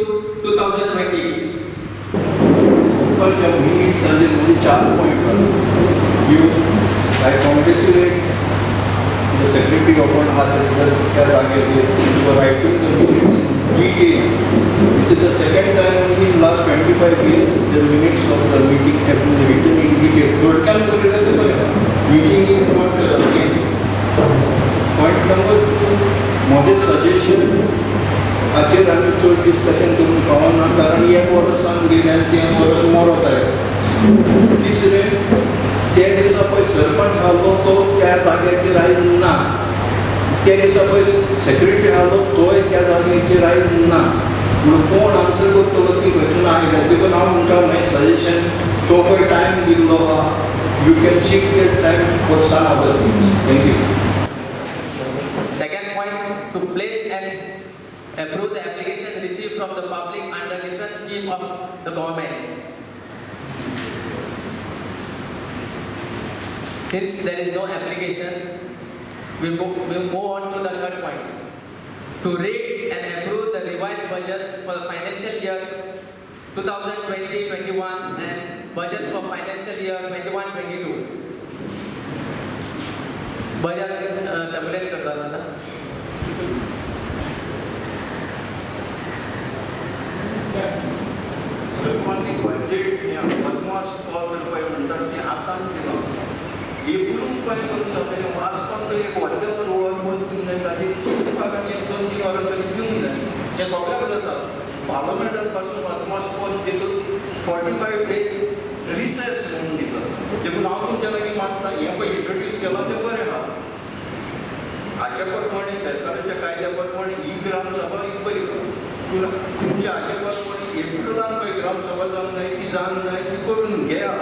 2020. Simple जब meet Sanjay मुझे 4 point I congratulate the secretary of one for writing the minutes in detail. This is the second time only in last 25 years the minutes of the meeting have been written in detail. Meeting is not again. Point number 2, मुझे suggestion आजचे आम्ही चोर discussion करून पावना कारण एक वर्सान गेल्या 3 वर्स मोरत आहे. तिसरे त्या दिसा पळय सरपंच आलो तो त्या जाग्याचेर आयज ना. त्या दिसा पळय सेक्रेटरी आलो तोय त्या जाग्याचेर आयज ना. म्हणून कोण आन्सर करतलो ती क्वेश्चन आयल्या देखून हांव म्हणटा माय सजेशन तो पळय टायम दिल्लो आहा you can shift the time for some other things. Thank you. Second point, to place and approve the application received from the public under different scheme of the government. Since there is no applications, we move on to the third point. To read and approve the revised budget for the financial year 2020-21 and budget for financial year 21-22. Budget circulate करता था. Sarpanch budget हे almost ₹100 म्हणतात ते आता approve पळय करून जातले वाचपाक तर एक वद्यावर वर जाय ताजे किती भागांनी 1-2 वरां तरी घेऊन जाय. हे सगळ्याक जाता. पार्लमेंटान पासून ऑलमोस्ट देखून 45 days रिसेस म्हणून दिता. देखून हांव तुमच्या लागीं मागता हें पळय इंट्रोड्यूस केलां तें बरें आहा. हाच्या प्रमाणे सरकाराच्या कायद्या प्रमाणे ही ग्रामसभा ही बरी पूण तुमच्या हाचे प्रमाणे एप्रिलान खंय ग्रामसभा जावंक जाय ती जावंक जाय ती करून घेया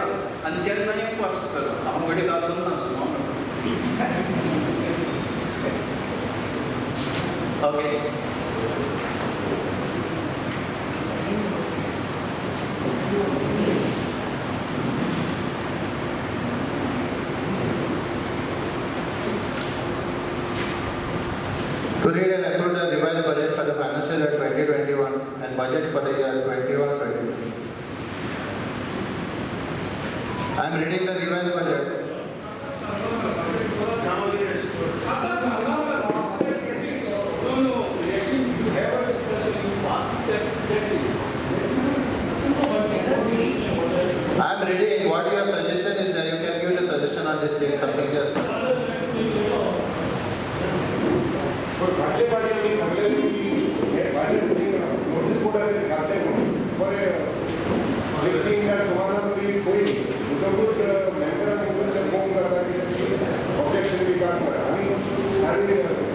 आनी तेन्ना हें पास करा. हांव कडेन आसूंक ना Okay. To read and approve the revised budget for the financial year 2021 and budget for the year 21-22. I am reading the revised budget. I am reading what your suggestion is there. You can give the suggestion on this thing, something there. फाटले फाटले मी सांगलें की हे बाहेर notice बोर्डाचेर घालचें म्हणून बरें meeting जाय सुमारान तरी पयलीं उदकूच मेंबरान येवन ते फोन करता की ऑब्जेक्शन बी काड मरे आनी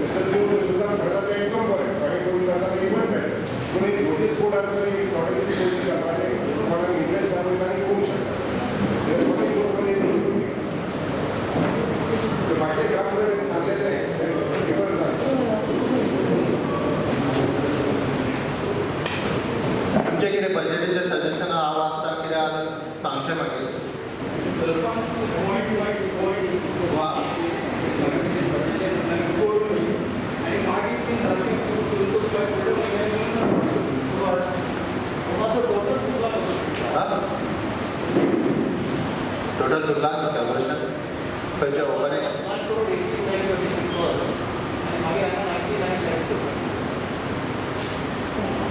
मिस्टर देव सुद्दां सांगता तें एकदम बरें गाडी करून जाता इवन मेळटा पूण एक नोटीस बोर्डार तरी थोडे दीस पयलीं जाता आनी कोणाक इंट्रस्ट दाखयता आनी पळोवंक शकता हे बरें फाटले ग्रामसभेन सांगलेलें तुमचे कितें बजेटीचें सजेशन हांव वाचता कितें आहा सांगचें मागीर. टोटल चुकला कॅल्क्युलेशन खंयचे opening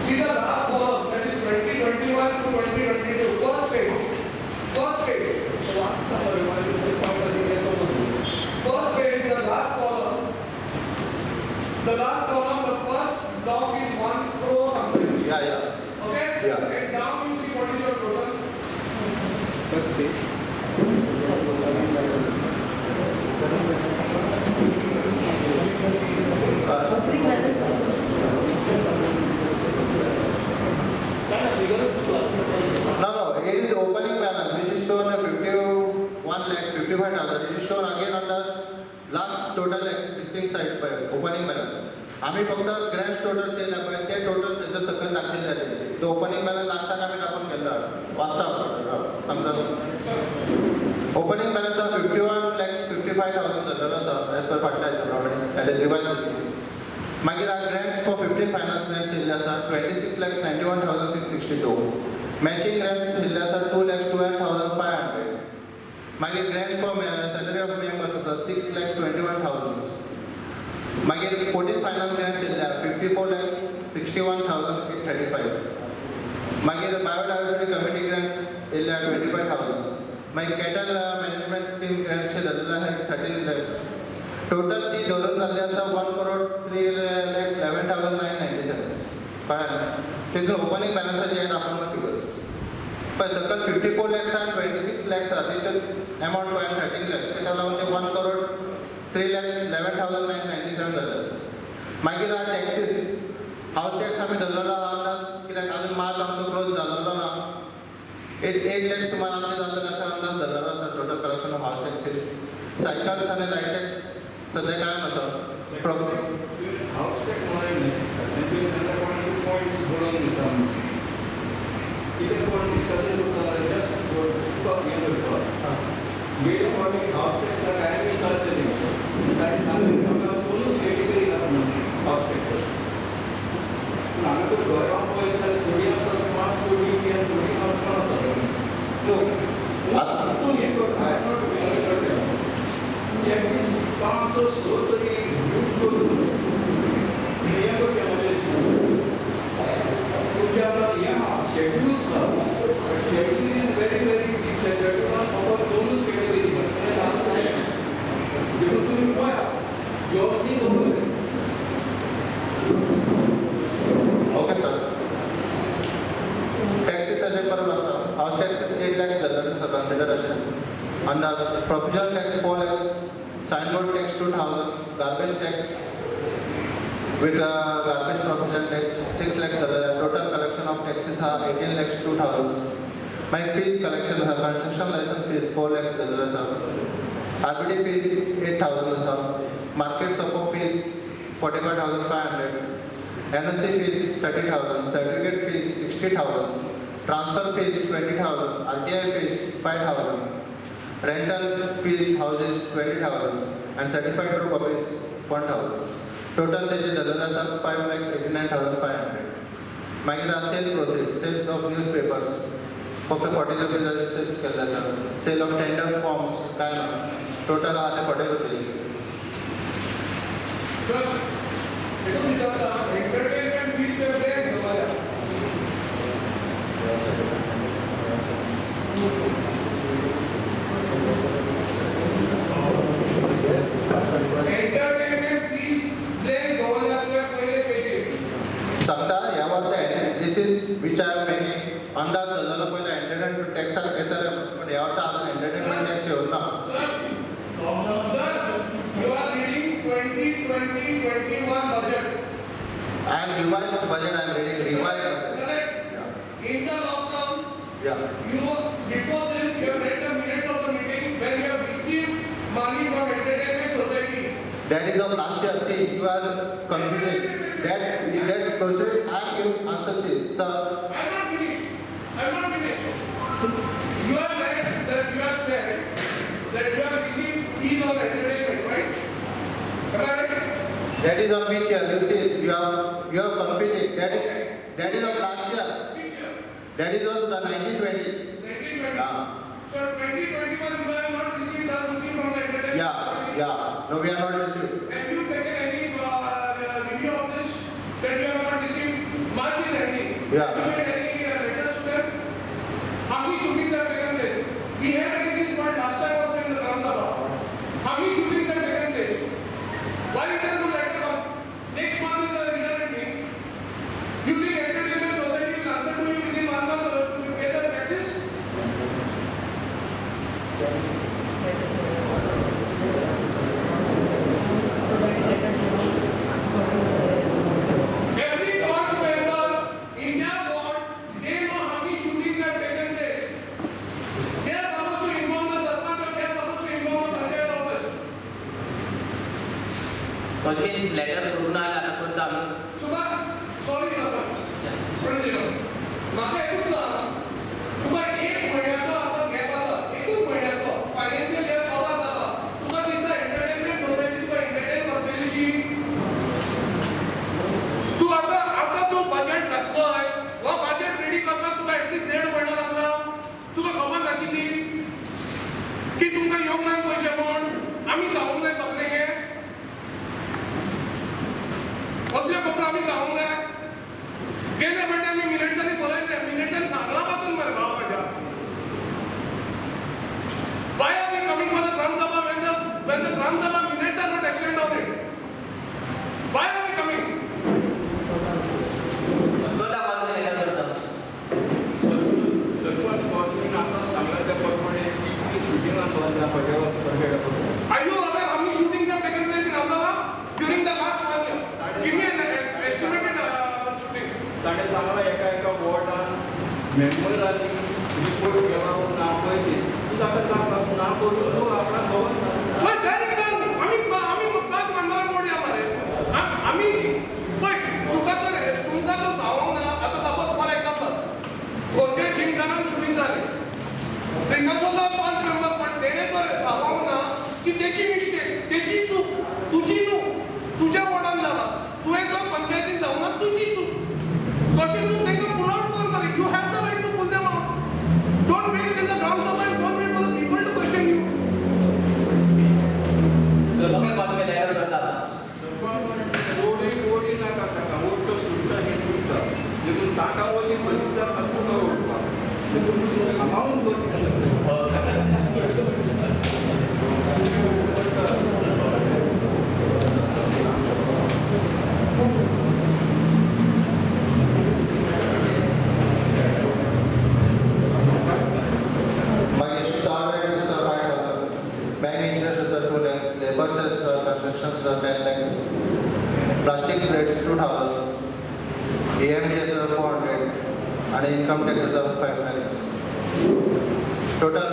See the last column, that is 2021 to 2022, first page. First page, the last column. The last column, the first block is 1 crore something. Yeah. Okay? Yeah. And down you see what is your total. First page. No, it is opening balance which is shown at 51,55,000. It is shown again on the last total existing side by opening balance. आम्ही फक्त grand total sale आहे ते total त्याचं सकल दाखवले आहे त्यांचे तो ओपनिंग बॅलन्स लास्टाक आम्ही दाखवून केला वाचता समजा ओपनिंग बॅलन्स ऑफ 51,55,000 जाल्लो आसा एज पर फाटल्या हाच्या प्रमाणे एट रिवायज दिसता मागीर ग्रँट्स फॉर 15 फायनान्स ग्रँट्स येयल्ले आसा 26,91,662. मॅचिंग ग्रँट्स येयल्ले आसा 2,12,500. मागीर Grant for salary of members आसा 6,21,000. मागीर 14 फायनान्स ग्रँट्स येयल्ले 54,61,835. मागीर बायोडायवर्सिटी कमिटी ग्रँट्स येयल्ले 25,000. मागीर कॅटल मॅनेजमेंट स्कीम ग्रँट्सचे जाल्लेले आहा 13 lakhs. टोटल ती धरून जाल्ली आसा 1,03,11,997. कळ्ळें? तितून ओपनिंग बॅलन्साचे हे दाखोवना फिगर्स. पळय सकयल 54 lakhs and 26 lakhs आहा तितून एमावंट गोंयान 13 lakhs. ताका लागून ते 1,03,11,997 जाल्ले आसा. मागीर आहा टॅक्सीस. हाऊस टॅक्स आमी धरलेलो आहा अंदाज कित्याक आजून मार्च आमचो क्लोज जाल्लो ना. 8 lakhs सुमार आमचे जाल्ले अशें अंदाज धरलेलो आसा total collection of house taxes. Cycles आनी लायट टॅक्स सद्या कांय नासो. प्रॉफिट हाऊस टॅक्स म्हणाले पॉयंट्स बरोवन दिता कितें कोण डिस्कशन करता जस्ट तुका हें करता मेन पॉयंट हाऊस टॅक्सा कांय विचारतली ताणी सांगलें म्हाका कोणूच कॅटेगरी ना हाऊस टॅक्स पूण हांगा तर गोंयान पळयत जाल्यार थोडी आसा 5 कोटी किंवा थोडी आसा हातून हें करता आय नॉट एटलीस्ट 5 or 6 तरी ग्रूप करून हें करचें म्हणजे तुमच्या हें आहा शेड्यूल्स आहा शेड्यूल इज व्हेरी व्हेरी शेड्यूलान फकत 2च कॅटेगरी देखून तुमी पळया योवनी दवरले. Okay sir. टॅक्सीस अशें परत आसता. हाऊस टॅक्सीस 8 lakhs धरलेले आसा कन्सिडर अशें अंदाज. Professional tax 4 lakhs. Signboard tax 2,000. Garbage tax with garbage provision tax 6 lakhs धरलेले. टोटल कलेक्शन ऑफ टॅक्सीस आहा 18 lakhs 2,000. मागीर फीज कलेक्शन आहा. कन्स्ट्रक्शन लायसन्स फीज 4 lakhs धरलेले आसा. RBD फीज 8,000 आसा. Market support fees 45,500. NOC fees 30,000. Certificate fees 60,000. Transfer fees 20,000. RTI fees 5,000. Rental fees houses 20,000 and certified true copies 1,000. Total तेजे धरलेले आसा 5,89,500. मागीर sale proceeds sales of newspapers फक्त 40 rupees sales केल्ले आसा. सेल ऑफ टेंडर फॉर्म्स कांय ना. Total आहा ते 40 रुपीज. एंटरटेनमेंट फीस पे ब्रेक हमारा एंटरटेनमेंट फीस ब्रेक गव्हर्नर पहिले पेजे सांगता ह्या वर्सा this is which I am making अंदाज धरलेलो पयलो एंटरटेनमेंट टॅक्साक येतले पण ह्या वर्सा आजून एंटरटेनमेंट टॅक्स येवना. Sir, you are reading 2020-21 budget. I am revised budget. I am reading revised budget. Correct. Yeah. In the lockdown, Yeah. you before this you have read the minutes of the meeting when you have received money from entertainment society. That is of last year. See, you are confusing. That procedure I am giving answers. See, sir. I am not finished. You have read that you have said that you have received fees of entertainment, right? Am I right? That is on which year? You see, you are confusing. That is of last year. Which year? That is on the 1920. 1920. Yeah. So 2021 you have not received the rupee from the entertainment Yeah. society. Yeah. No, we are not received. Have you taken any review of this that you have not received? Mark is ending. Yeah. Have you made any letters to them? How many shootings have taken place? We had raised this point last time also in the Gram Sabha. How many shootings have taken place? Why is there no letter come? Next month is the year ending. You think entertainment society will answer to you within 1 month to pay the taxes? Every board member in their board ताणें सांगलां एका वॉर्डान मेंबरांनी report केला म्हूण ना पळय तूं ताका सांग ना करून तूं आपणा खबर ना. पण डायरेक्ट सांग आम्ही बाग मांडणार मोडया मरे आम्ही पळय तुमकां तो सांगूंक ना आतां सपोज फॉर एग्जांपल खोर्जे जिमखानान शूटिंग जालें थंयसरलो 5 मेंबर पण तेणें तर सांगूंक ना की तेची मिस्टेक तेची चूक तुजी न्हू तुज्या वॉर्डान जाला तुवें जर पंचायतीन जावं ना तुजी चूक कशें तूं तांकां पुल आउट कर मरे you have the right to pull them out don't wait till the ground sabha and don't wait for the people to question you sir बघा कॉल पे लेटर करतात ओडी नाका ताका ओट सुट्टा हे सुट्टा देखून ताका ओली बंद तुका ओडपा देखून तूं सांबाळून मागीर स्टॉल रेट्स आसा 5,000, बँक इंट्रस्ट आसा 2 lakhs, लेबर सेस कन्स्ट्रक्शन आसा 10 lakhs, प्लास्टीक रेट्स 2,000, EMD आसा 400 आनी इनकम टॅक्स आसा 5 lakhs. टोटल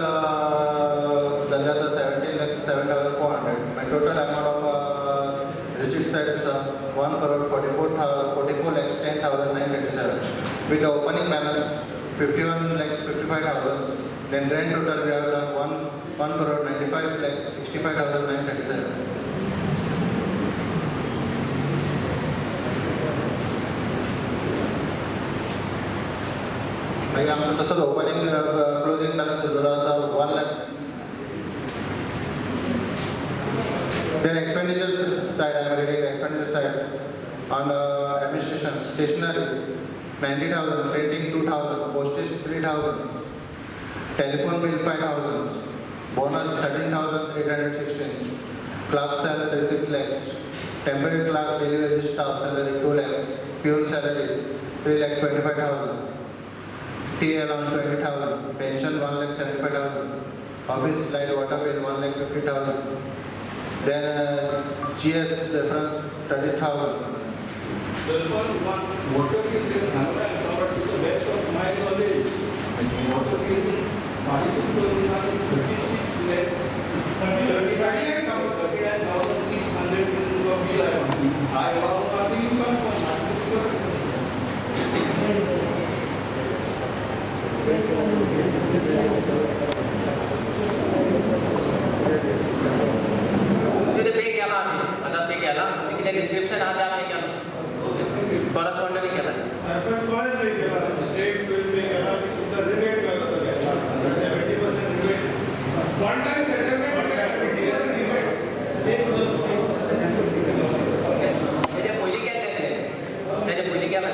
जाल्ले आसा 17 lakhs 7,400. मागीर total amount of receipt sides आसा 1,44 lakhs 10,937. With the opening balance 51 lakhs 55,000. Then grand total we have done 1,95 lakhs 65,937. मागीर आमचो तसोच ओपनिंग क्लोजिंग बॅलन्स उरलेलो आसा 1 lakh. Then expenditures side, I am reading the expenditure sides. On administration, stationery 90,000, printing 2,000, postage 3,000, telephone bill 5,000, bonus 13,816, clerk salary 6 lakhs, temporary clerk daily wage staff salary 2 lakhs, peon salary 3,25,000, TA allowance 20,000, pension 1,75,000, office light water bill 1,50,000. Then GS reference 30,000. water bill they Sangla but to the best of my knowledge water bill पाणी तो 36 lakhs 39,600 of bill I want you come तिथे पे केला आम्ही आता पे केला किती डिस्क्रिप्शन आहे ते आम्ही केलं कॉरस्पॉन्डंट केला सरपंच कॉलेज पे गेला स्टेट बिल पे गेला तुमचा रिबेट केला 70% रिबेट वन टाइम सेटलमेंट आणि डीएस रिबेट एक प्लस त्याच्या पहिली केले त्याच्या पहिली केला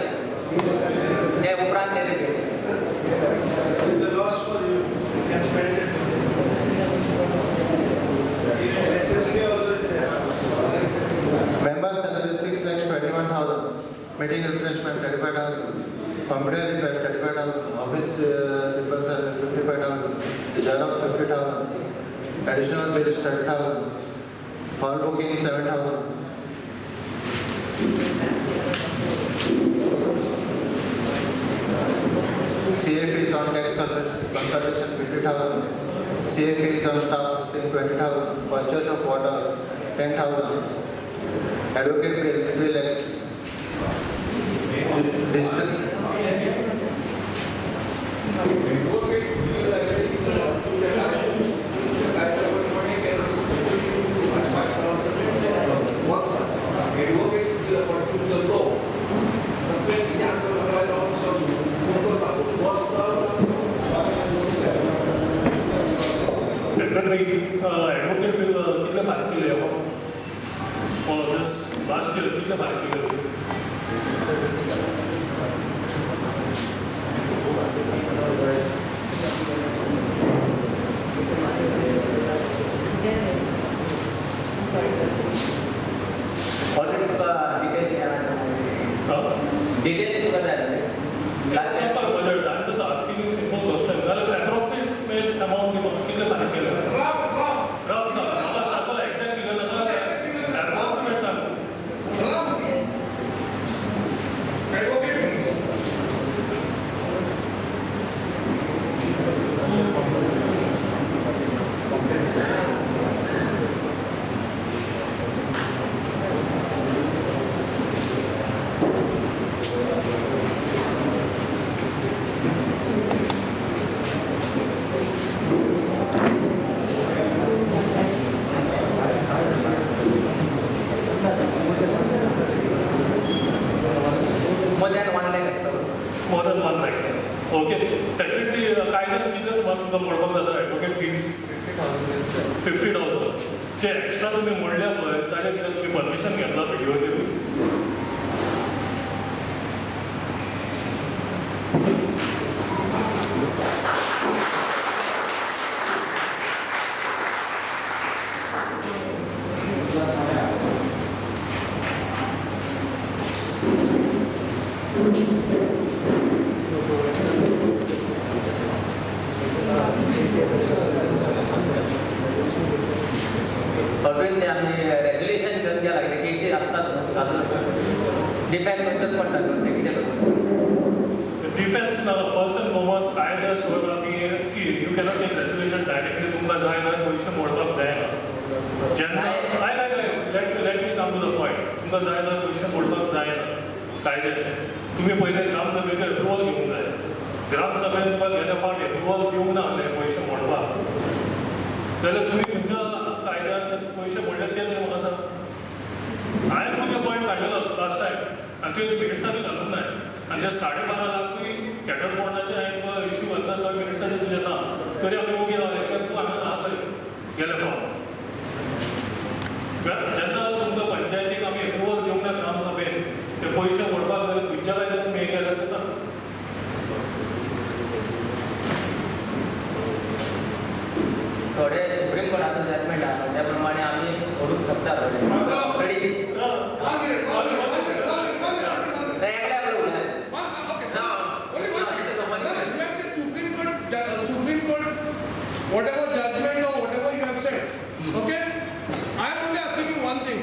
त्या उपरांत ते repeat is a loss for you. You can spend it. Electricity also is there. Member salary 6 lakhs 21,000, meeting refreshment 35,000, computer repairs 35,000, office simple salary 55,000, Xerox 50,000, additional bills 30,000, hall booking 7,000. CA fees on tax consultation 50,000, CA fees on staff listing 20,000, purchase of waters 10,000, advocate bill 3 lakhs, digital Secretary, advocate bill कितले फारीक केले for this last year कितले फारीक केले already तुका details तुका जाय Budget. I'm just asking you simple question. Approximate amount कितले फारीक केले rough सांग exact figure approximate सांग advocate more than 1 lakh. Okay, secondly, कायद्यान कितले सुमार तुमकां मोडपाक जाता एडवोकेट फीज 50,000. जे एक्स्ट्रा तुम्ही मोडल्या पळय ताचे कितें तुम्ही परमिशन घेतला व्हिडिओचेर ऑलरेडी ते आम्ही रेझोल्युशन घेऊन घ्या लागले केसी असतात ना चालू असतात डिफेंड करतात पडटात ते कितें करतात डिफेन्स ना फर्स्ट एंड फॉरमोस्ट कायद्या सुरू आमी see you cannot take resolution directly तुमकां जाय जाल्यार पयशे मोडपाक जायना जेन्ना let me come to the point तुमकां जाय जाल्यार पयशे मोडपाक जायना कायद्यान तुम्ही पयले ग्रामसभेचें एप्रुवल घेवंक जाय ग्रामसभेन तुका गेल्या फावट एप्रुवल दिवंक ना आसलें पयशे मोडपाक जाल्यार तुमी तुमच्या कायद्यान पयशे मोडले ते तुमी म्हाका सांग हांवें ते पॉयंट काडलेलो लास्ट टायम आनी तुवें मिनिट्सांनी घालूंक जाय आनी ते 12.5 लाखूय कॅटर बॉन्डाचे हांवें तुका इश्यू घातला तो मिनिट्साचे तुजें ना तरी आमी ओगी रावले कित्याक तूं हांवें आसलय गेल्या फावट जेन्ना तुमकां पंचायतीक आमी एप्रुवल दिवंक ना ग्रामसभेन ते पयशे मोडपाक जाल्यार खंयच्या कायद्यान तुमी हें केल्यार ते सांग थोडे सुप्रीम कोर्टाचो जजमेंट आहा त्या प्रमाणे आमी व्हरूंक शकतात रेडी एकल्या कडेन उलय Supreme Court, whatever judgment or whatever you have said, okay? I am only asking you one thing: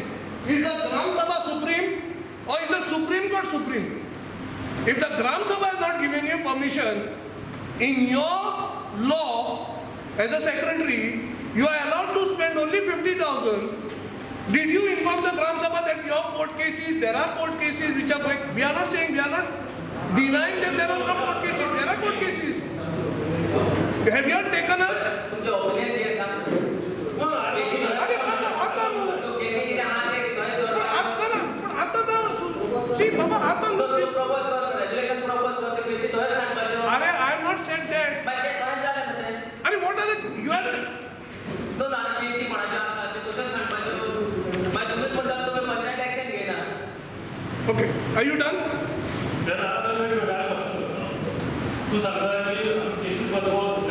is the Gram Sabha supreme or is the Supreme Court supreme? If the Gram Sabha is not giving you permission, in your law, as a secretary, you are allowed to spend only 50,000. Did you inform the Gram Sabha that your court cases, there are court cases which are going? We are not saying, we are not denying that there are no court cases. There are court cases. Have you taken a? तुमचे opinion कितें सांग केसी केसी कितें आहा ते थंय दवरपाक आता see बाबा आता तू प्रपोज कर रेजोल्युशन प्रपोज कर ते केसी थंयच सांगपाचें अरे I have not said that. मागीर ते थंयच जालें न्हू तें अरे what are the you have दोन आनी केसी कोणाच्यो आसा ते तशेंच सांगपाच्यो मागीर तुमीच म्हणटा तुमी पंचायत एक्शन घेयना okay? Are you done? then I तू सांगता की केशी बदलून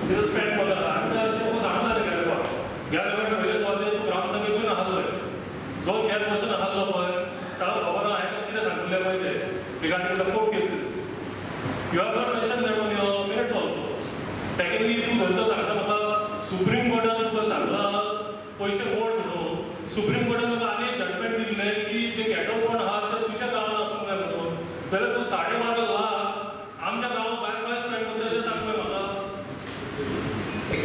तिथं स्पेंड करता आनी तूं सांगता गेल्या फावट गेल्या फावट पयले सुवातेर तूं ग्रामसभेकूय नाहलोय जो चेअरपर्सन आसलो पळय ताका खबर आहा हांवें कितें सांगिल्लें पळय तें regarding the court cases you have not mention that on your minutes also secondly तूं जर तर सांगता म्हाका सुप्रीम कोर्टान तुका सांगलां पयशे मोड म्हणून सुप्रीम कोर्टान तुका आनी एक जजमेंट दिल्लें की जे कॅटो कोण आहात ते तुज्या गांवांत आसूंक जाय म्हणून जाल्यार तूं 12.5 लाख आमच्या गांवांत भायर खंय स्पेंड करता तें सांग पळय म्हाका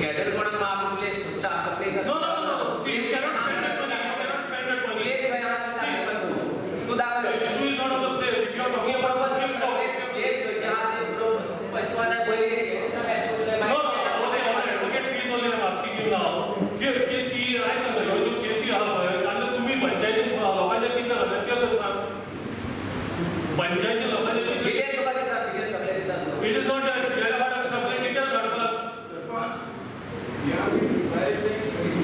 कॅडर कोणाक मग आपण प्लेस तुमचा आता place No, no, no, no. See, you cannot spend that money. You cannot spend that money. Place काय आहा तू दाखव The issue is not of the place. If you are talking about Supreme Court. Place खंयचे आहा ते पण तू आता पयली No, no, advocate fees only I'm asking you now. की सी रायट सांगता ह्यो ज्यो केसी आहा पळय तांणे तुम्ही पंचायतीन लोकांचेर कितले घातले ते तर सांग पंचायतीन लोकांचेर कितले डिटेल तुका दितात डिटेल सगळे दितात इट इज नॉट दॅट गेल्या फावट सगळे डिटेल्स हाडपाक या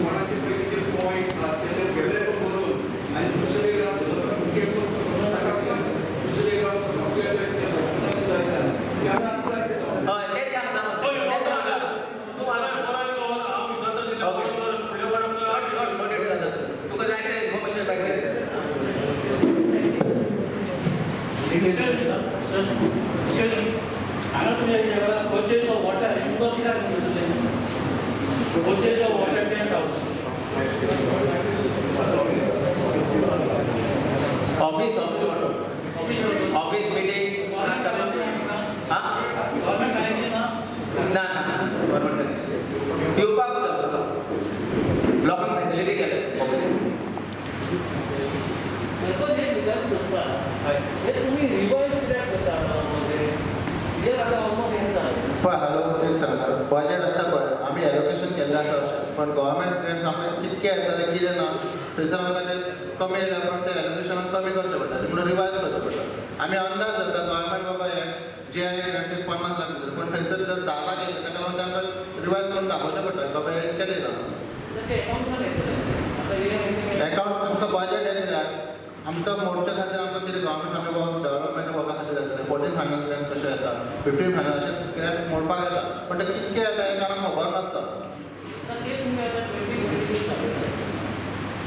कोणाचे पयलींचे पॉयंट तेजे वेगळे करून आनी दुसरे गांव दुसरे गांव हय तेच सांगता So you want तेच to सांगता तू मला हांव विचारता दिल्या फुडल्या फावट तुका जाय ते इन्फॉर्मेशन पाहिजे Purchase of water, you got it. Purchase of water 10,000. Office office meeting हां Government connection ना ना गव्हर्नमेंट कनेक्शन पिवपाक उदक लोकांक फॅसिलिटी केले तुम्ही रिवाइज कित्याक करता कित्याक आतां ऑलमोस्ट हें जालें पळय हांव एक सांगता बजेट आसता पळय आमी एलोकेशन केल्लें आसा अशें पण गव्हर्मेंट स्किम्स आमकां कितके येताले कितें ना थंयसर आमकां ते कमी येयल्या पण ते एलोकेशन कमी करचें पडटा म्हणून रिवायज करचें पडटा आमी अंदाज धरता गव्हर्मेंट बाबा हें जे आहे ग्रँड्स 50 लाख दिले पण खंय जर 10 लाख गेले ताका लागून तांकां रिवायज करून दाखोवचें पडटा बाबा हे केलें ना अकाउंट आमकां बजेट येता कित्याक आमकां मोडच्या खातीर आमकां कितें गव्हर्मेंट आमी वर्क्स डेव्हलपमेंट वर्का खातीर येता 14 फायनान्स ग्रँड कशें येता 15 फायनान्स अशें ग्रँड्स मोडपाक येता पण ते कितके येता हे कारण खबर नासता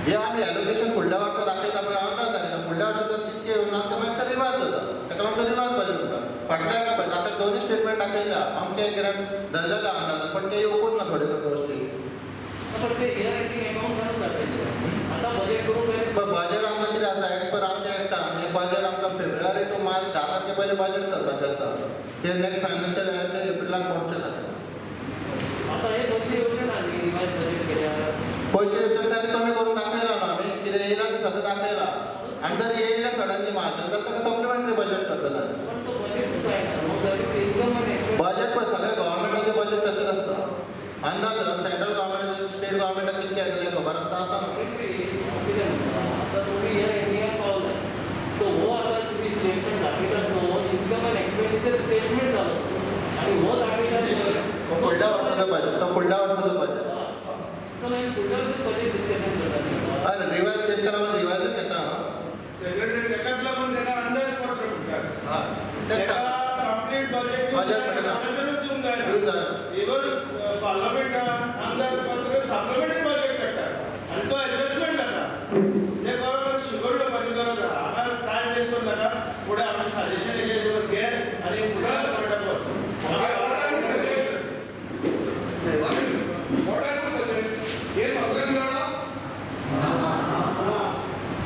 हे आमी एलोकेशन फुडल्या वर्सा दाखयता पळय हांव काय दाखयता फुडल्या वर्सा जर कितके येवना ते मागीर ते रिवायज जाता ताका लागून तो रिवायज बजेट जाता फाटल्या एका बजेटाक दोनूय स्टेटमेंट दाखयल्या अमके ग्रँड्स धरलेले अंदाजान पण ते येवपूच ना थोडे गोश्टी पण बजेट आमकां कितें आसा एक पर आमचें एकटा आनी बजेट आमकां फेब्रुवारी टू मार्च 10 तारखे पयलीं बजेट करपाचें आसता ते नेक्स्ट फायनान्शियल इयरचे एप्रिलाक मोडचे खातीर पयशे येवचे तयारी कमी करून दाखयला न्हू आमी कितें येयला ते सगळें दाखयला आनी जर येयले सडनली मार्च जाल्यार ताका सप्लिमेंटरी बजेट करतले बजेट पळय सगळे गव्हर्मेंटाचें बजेट तशेंच आसता अंदाज सेंट्रल गव्हर्मेंट स्टेट गव्हर्मेंटाक कितके येतले खबर आसता आसा फुडल्या वर्साचो बजेट तो फुडल्या वर्साचो बजेट अरे रिवायज तेका लागून रिवायजूच घेता सेक्रेटरी तेकाच लागून तेका अंदाजपत्र म्हणटात हां तेका कंप्लीट बजेट दिवंक जाय इवन पार्लमेंटान अंदाजपत्र सप्लिमेंटरी बजेट काडटा आनी तो एडजस्टमेंट जाता ते बरोबर शुगर घेवपाची गरज आहा हांगा टायम वेस्ट करून नाका फुडें आमचें सजेशन येयलें घे आनी फुडें गव्हर्मेंटाक वच What I would suggest, yes,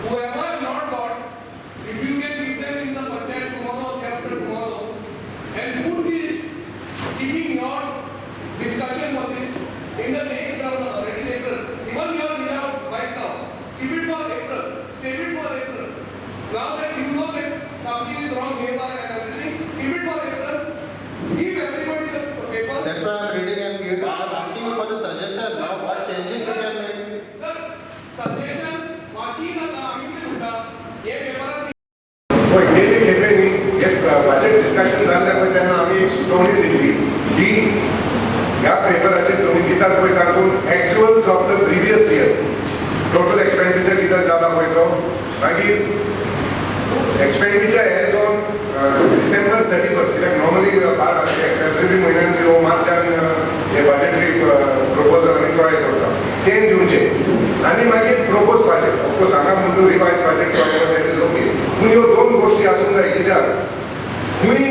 whoever not got, if you can give them in the budget tomorrow, chapter tomorrow, and put this, keeping your discussion for this in the next round of already April. Even you are without right now. Keep it for April. Save it for April. Now that you know that something is wrong hereby and everything, keep it for April. Give everybody the paper. That's why I'm reading and I'm asking you for the suggestion now what changes we can make. Sir, suggestion बाकी का आम्ही किती होता हे पेपरात होय गेले खेपे न्ही एक बजेट डिस्कशन जाल्लें पळय तेन्ना आमी एक सुचोवणी दिल्ली की ह्या पेपराचेर तुमी दितात पळय तातूंत actuals of the previous year total expenditure कितें जाला पळय तो मागीर एक्सपेंडिचर एज ऑन डिसेंबर 31 कित्याक नॉर्मली फेब्रुवारी म्हयन्यान किंवा मार्चान हे बजेटरी प्रपोजल आनी तो हे करता तें दिवचें आनी मागीर प्रोपोज बजेट ऑफकोर्स हांगा म्हणटा revise budget budget is okay पूण ह्यो दोन गोश्टी आसूंक जाय कित्याक खंय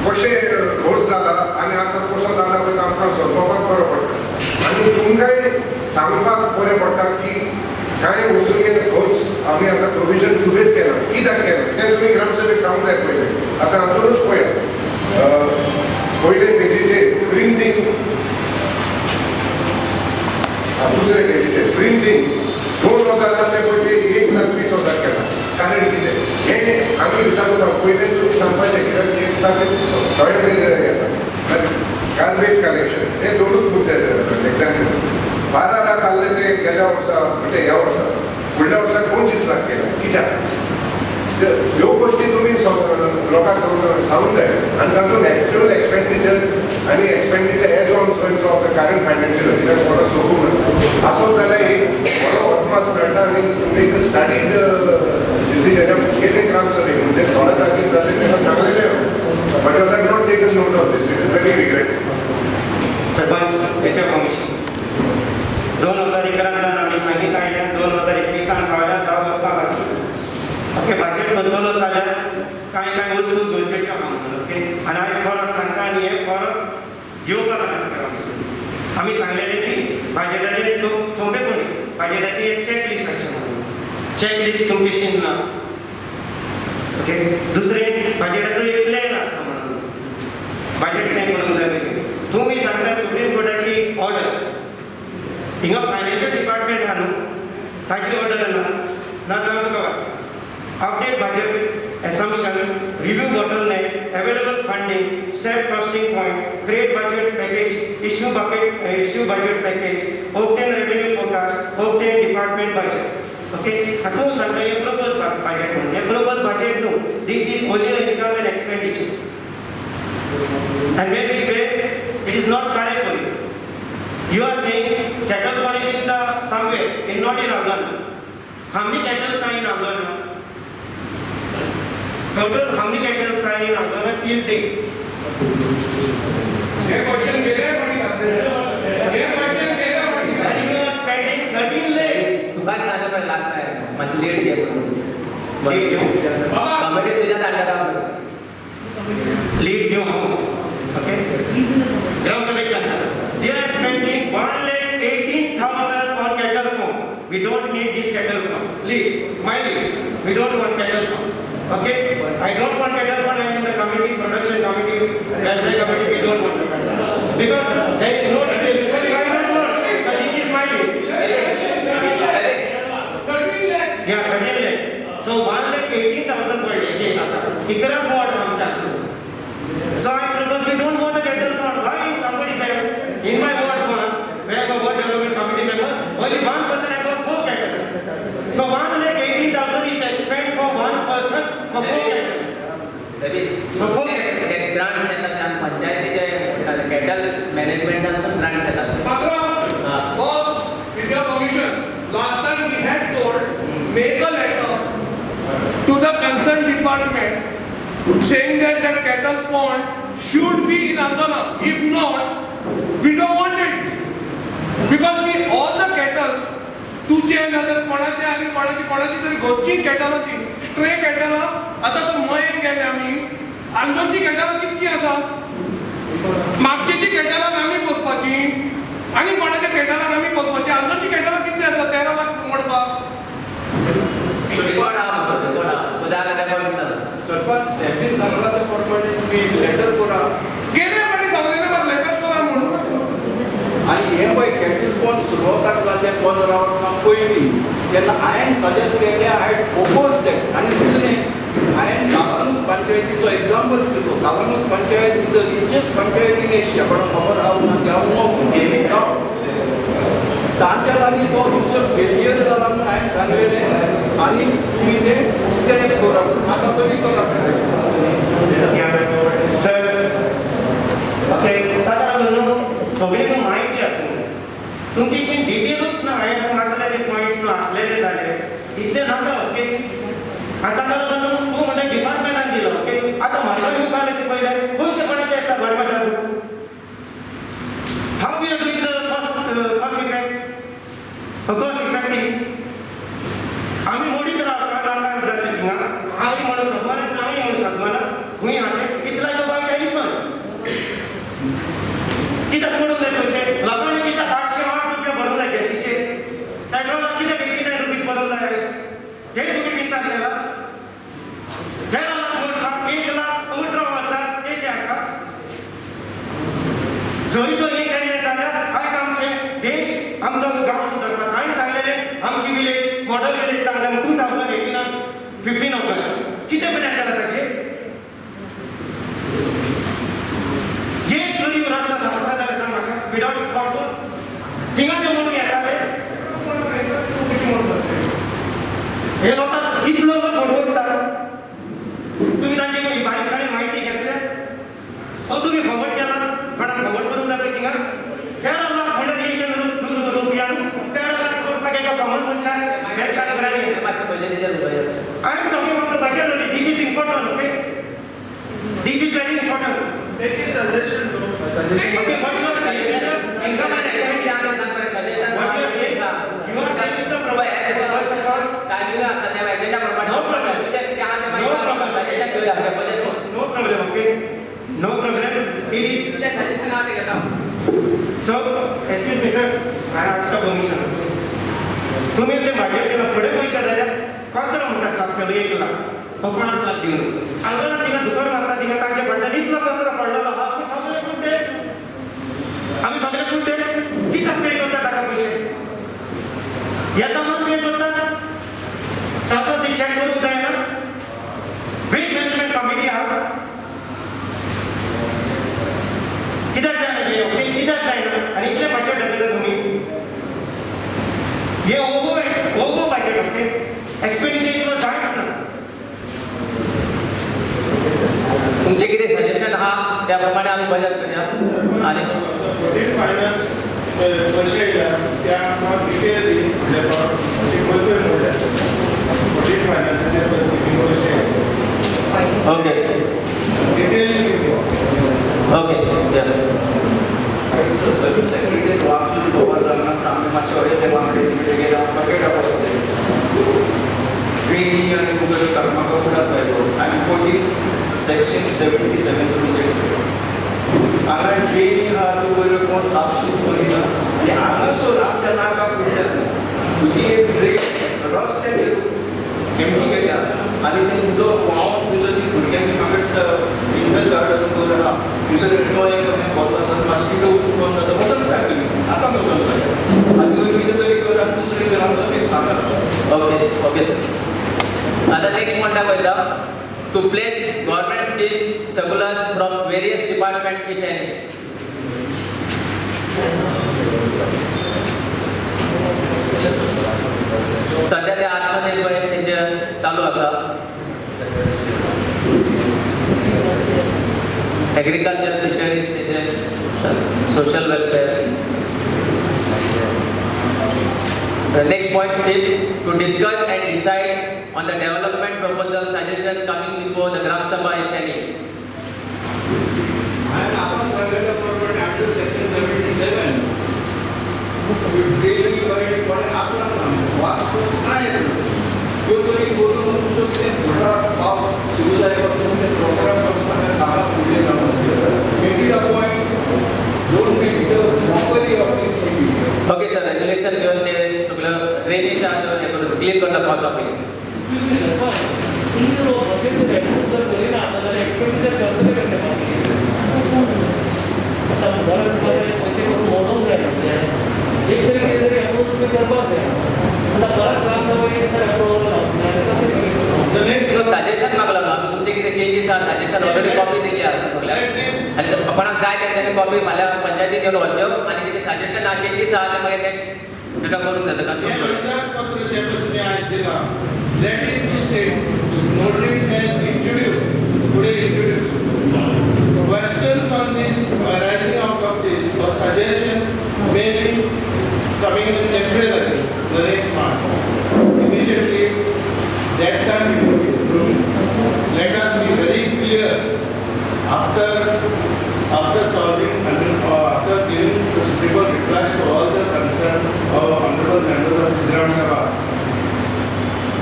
कशें रोड्स जाला आनी आतां कसो जाला पळय तो आमकां सोदोवपाक बरो पडटा आनी तुमकांय सांगपाक बरें पडटा की कांय वस्तूंचे रोल्स आमी आतां प्रोविजन सुबेज केला कित्याक केलें तें तुमी ग्रामसभेक सांगूंक जाय पयलें आतां हातूंतूच पळयात पयले पेजीचेर प्रिंटींग दुसरे पेजीचेर प्रिंटींग 2000 जाल्ले पळय ते 1,20,000 केला कारण कितें हें आमी विचारता पयलें तुमी सांगपाचें कित्याक हें सारकें थोडे तरी येता गार्बेज कलेक्शन हे दोनूच मुद्दे एक्झाम्पल 12 लाख आसले ते गेल्या वर्सा म्हणजे ह्या वर्सा फुडल्या वर्साक 25 लाख केला कित्याक ह्यो गोश्टी तुमी लोकांक सांगूंक जाय आनी तातूंत एक्चुअल एक्सपेंडिचर आनी एक्सपेंडिचर एज ऑन सोयन्स ऑफ द करंट फायनान्शियल कित्याक थोडो सोपूंक आसत जाल्यार एक बरो अदमास मेळटा आनी तुमी एक स्टडीड डिसिजन केलें ग्रामसभेक म्हणजे 16 तारखेक जालें तेन्ना सांगलेलें but you have not taken note of this it is very regretted sarpanch एका कमिशन 2011 आम्ही सांगितलं आहे 2021 पावल्या 10 वर्सां लागली ओके बजेट बदललो जाल्यार कांय वस्तू गरजेच्यो आहा ओके आनी आयज फरक सांगता आनी हे फरक येवपाक लागता आमी सांगलेलें की बजेटाचे सोंपेपणी बजेटाची एक चॅकलिस्ट आसची म्हणून चॅकलिस्ट तुमची शिनना ओके दुसरें बजेटाचो एक प्लॅन आसता म्हणून बजेट प्लॅन करूंक जाय पयलीं तुमी सांगतात सुप्रीम कोर्टाची ऑर्डर हिंगा फायनान्शियल डिपार्टमेंट आहा न्हू ताजी ऑर्डर ना तुका वाचता update budget assumption review bottleneck available funding step costing point create budget package issue budget package obtain revenue forecast obtain department budget okay athu santa ye propose budget म्हणून हे propose budget no this is only income and expenditure And maybe where it is not correct for you. You are saying cattle pond is in the somewhere, not in Aldana. How many cattle are in Aldana? Total, how many cattle are in Aldana till date? ये question मेरे पड़ी करते हैं ये question मेरे पड़ी And you are spending 13 lakhs. तू काय सांगा पण लास्ट आहे माझी लेट घे म्हणून Lead घेऊ. बाबा कमिटी तुझ्या अंडर Lead घेऊ. Okay? Gram Sabha Sanga. They are spending 1,18,000 on cattle pond. We don't need this cattle pond. Lead, my lead. We don't want cattle pond. Okay? I don't want cattle pond. I am in the committee, production committee, welfare committee. We don't want cattle pond. Because there is no detail. So I don't want. So this is my lead. 13 lakhs Yeah, 13 lakhs. So 1,18,000 per day. Okay, Ikra board आमच्या through. So I propose we don't want a cattle pond. Why somebody says in my ward one, where I am a ward development committee member, only one person I got 4 cattle. So 1,18,000 is spent for one person for 4 cattle. So 4 cattle. Grants येतात आणि पंचायतीचे cattle मॅनेजमेंटांसून grants येतात Matra, boss, with your permission, last time we had told, make a letter to the concerned department saying that that cattle pond should be in Aldana. If not, we don't want it. Because we all the cattle, तुझे नजर कोणाचे आणि कोणाची तरी घरची cattle होती tray cattle आता तो मयेक गेले आमी आंदोलची कॅटल कितकी आसा मागची कॅटलान आमी पोसपाची आणि कोणाच्या कॅटलान आमी पोसपाची आंदोलची कॅटल कितली आसा 13 लाख मोडपाक रिकॉर्ड आहा म्हणतो रिकॉर्ड आहा तुझ्या रेकॉर्ड दिता सरपंच सेपीन सांगला ते प्रमाणे तुम्ही लेटर करा गेले फाटी सांगलेले बरं लेटर करा म्हणून आणि हे पळय कॅटल पॉन सुरवाताक जाल्ले 15 वर्सां पयलीं तेन्ना हांवें सजेस्ट केलें आय ओपोज दॅट आनी दुसरें हांवें कालानूत पंचायतीचो एग्जाम्पल दिलो Calangute panchayat is the richest panchayat in Asia कोणाक खबर आहा ना त्या तांच्या लागीं तो युजर फेलियर जाला म्हूण हांवें सांगलेलें आनी तुमी तें स्कॅन करा आतां तरी करा Sir, okay, ताका लागून सगळी माहिती आसूं तुमचीशी डिटेलूच ना हांवें नासले ते पॉयंट्स न्हू आसलेले जाले इतले नाका ओके आतां ताका लागून तूं म्हणटा डिपार्टमेंटान दिलो ओके आतां म्हाका येवंक आले ते पयले पयशे कोणाचे येता गव्हर्मेंटाक how we are doing the cost effective आमी मोडीत रावता नाका जाल्ले थिंगा हांवें म्हणून सजमाना हांवें म्हणून सजमाना खूंय हाते it's like a Wyatt elephant कित्याक मोडूंक जाय पयशे लोकांनी कित्याक 808 रुपया भरूंक जाय गॅसीचे पेट्रोलाक कित्याक 89 रुपीज भरूंक जाय आयज ते तुमी विचार केला 13 लाख मोडपाक 1 लाख 18 वर्सां एक हाका जरी तर एक केल्लें जाल्यार आयज आमचे देश आमचो गांव सुदारपाचो हांवें सांगलेलें आमची विलेज मॉडल विलेज सांगलें 2018 15 ऑगस्ट कितें प्लॅन केला ताचेर एक तरी रस्तो सापडला जाल्यार सांग म्हाका विदाउट कॉर्पोर थिंगा ते म्हणून येताले हे लोकांक कितलो लोक भरवता तुम्ही तांची बारीकसाणेन म्हायती घेतल्या तुम्ही फॉवर्ड केला कोणाक फॉवर्ड करूंक जाय पळय थिंगा 13 लाख म्हणल्यार एक रुपयान 13 लाख करपाक एका कॉमन मनशाक बँकान बऱ्यानी मातशें पयलीं तेजेर उलयात I am talking about the budget only. This is important, okay? This is very important. Take a suggestion. Okay, what you are saying is income आणि एक्सपेंडिचर आनी सांगता suggestion you are saying it's a problem. First of all, timing आसा त्या agenda प्रमाणे No problem. तुझ्या कितें आहा तें No problem. मागीर सजेशन घेवया आपल्या budget no problem, okay? No problem. It is तुझे सजेशन आहा ते घेता so. Excuse me, sir. I ask the permission. तुम्ही ते बजेट केलं फुडें पयशे जाल्यार कचरो म्हणटा साफ केलो 1 लाख तो 5 लाख दिवन आंदोलन थिंगा दुकान मारता थिंगा तांचे फाटल्यान इतलो कचरो पडलेलो आहा आमी सगळे कुड्डे कित्याक पे करता ताका पयशे येता म्हणून पे करता ताचो ती चॅक करूंक जायना वेस्ट मॅनेजमेंट कमिटी आहा कित्याक जायना ओके कित्याक जायना आनी इतले बजेट दाखयता तुमी हे ओगो बजेट ओके एक्सपेंडिचर इतलो जायना तुमचे कितें सजेशन आहा त्याप्रमाणे आम्ही बजेट करूया आणि प्रोटीन फायनान्स कशें येयला त्या आमकां डिटेल प्रोटीन फायनान्साचेर स्किमी कशें ओके डिटेल ओके या सर्व्हिस सेक्रेटरी वाचून खबर जालना आमी मातशें हय ते वांगडे तिकडे गेले आमकां मेळटा पडटलें ट्रेनी आनी गुगल कर्माका उडा सायलो आनी कोटी सेक्शन 77 तुमी चेक हांगा ट्रेनी आहा तूं बरो कोण साफसूफ करिना आनी हांगासर आमच्या नाका फुडल्यान तुजी एक ट्रेन रस्त्याचेर एमटी केल्या आनी तें उदक व्हांवून तुजो ती भुरग्यांनी म्हाका इंडल गार्डन दवर आहा थंयसर तो एक बोल्लो मास्किटो उठून जाता वचन फॅक्टरी आतां वचन आनी वयर कितें तरी कर आनी दुसरे घर आमचो एक सांगात ओके ओके सर आता नेक्स्ट म्हणटा पळयता to place government scheme circulars from various department if any सध्या ते आत्मनिर्भर तेंचे चालू आसा एग्रीकल्चर फिशरीज तेचे social welfare The next point, fifth, to discuss and decide on the development proposal suggestion coming before the Gram Sabha, if any. And आपण सांगितल्या प्रमाणे आफ्टर सेक्शन 77 डेली वरील पण आपला वास्तव नाही तो तरी बोलून तुझं ते थोडा पाऊस सुरू झाल्यापासून ते प्रोग्राम करताना सहा पुढे जाऊन मेडिकल पॉईंट दोन मिनिटं नोकरी ऑफिस ओके सर रेजोल्युशन घेऊन ते सगळं ड्रेनेज क्लीन करता पावसा सजेशन मागला आम्ही तुमचे किती चेंजीस आहा सजेशन ऑलरेडी कॉपी दिली आहा सगळ्याक आणि आपणाक जाय तेंच्यांनी कॉपी फाल्यां पंचायतीन घेवन व्हरच्यो आनी कितें सजेशन आहा चेंजीस आहा ते मागीर नेक्स्ट ताका करून जाता कन्फर्म करूया Let it be stated, notary has introduced, today introduced, questions on this arising out of this, or suggestion may be coming in April, I think, the next month. Immediately, that time it will be approved. Let us be very clear, after solving and after giving the suitable replies to all the concerned honorable members of Gram Sabha.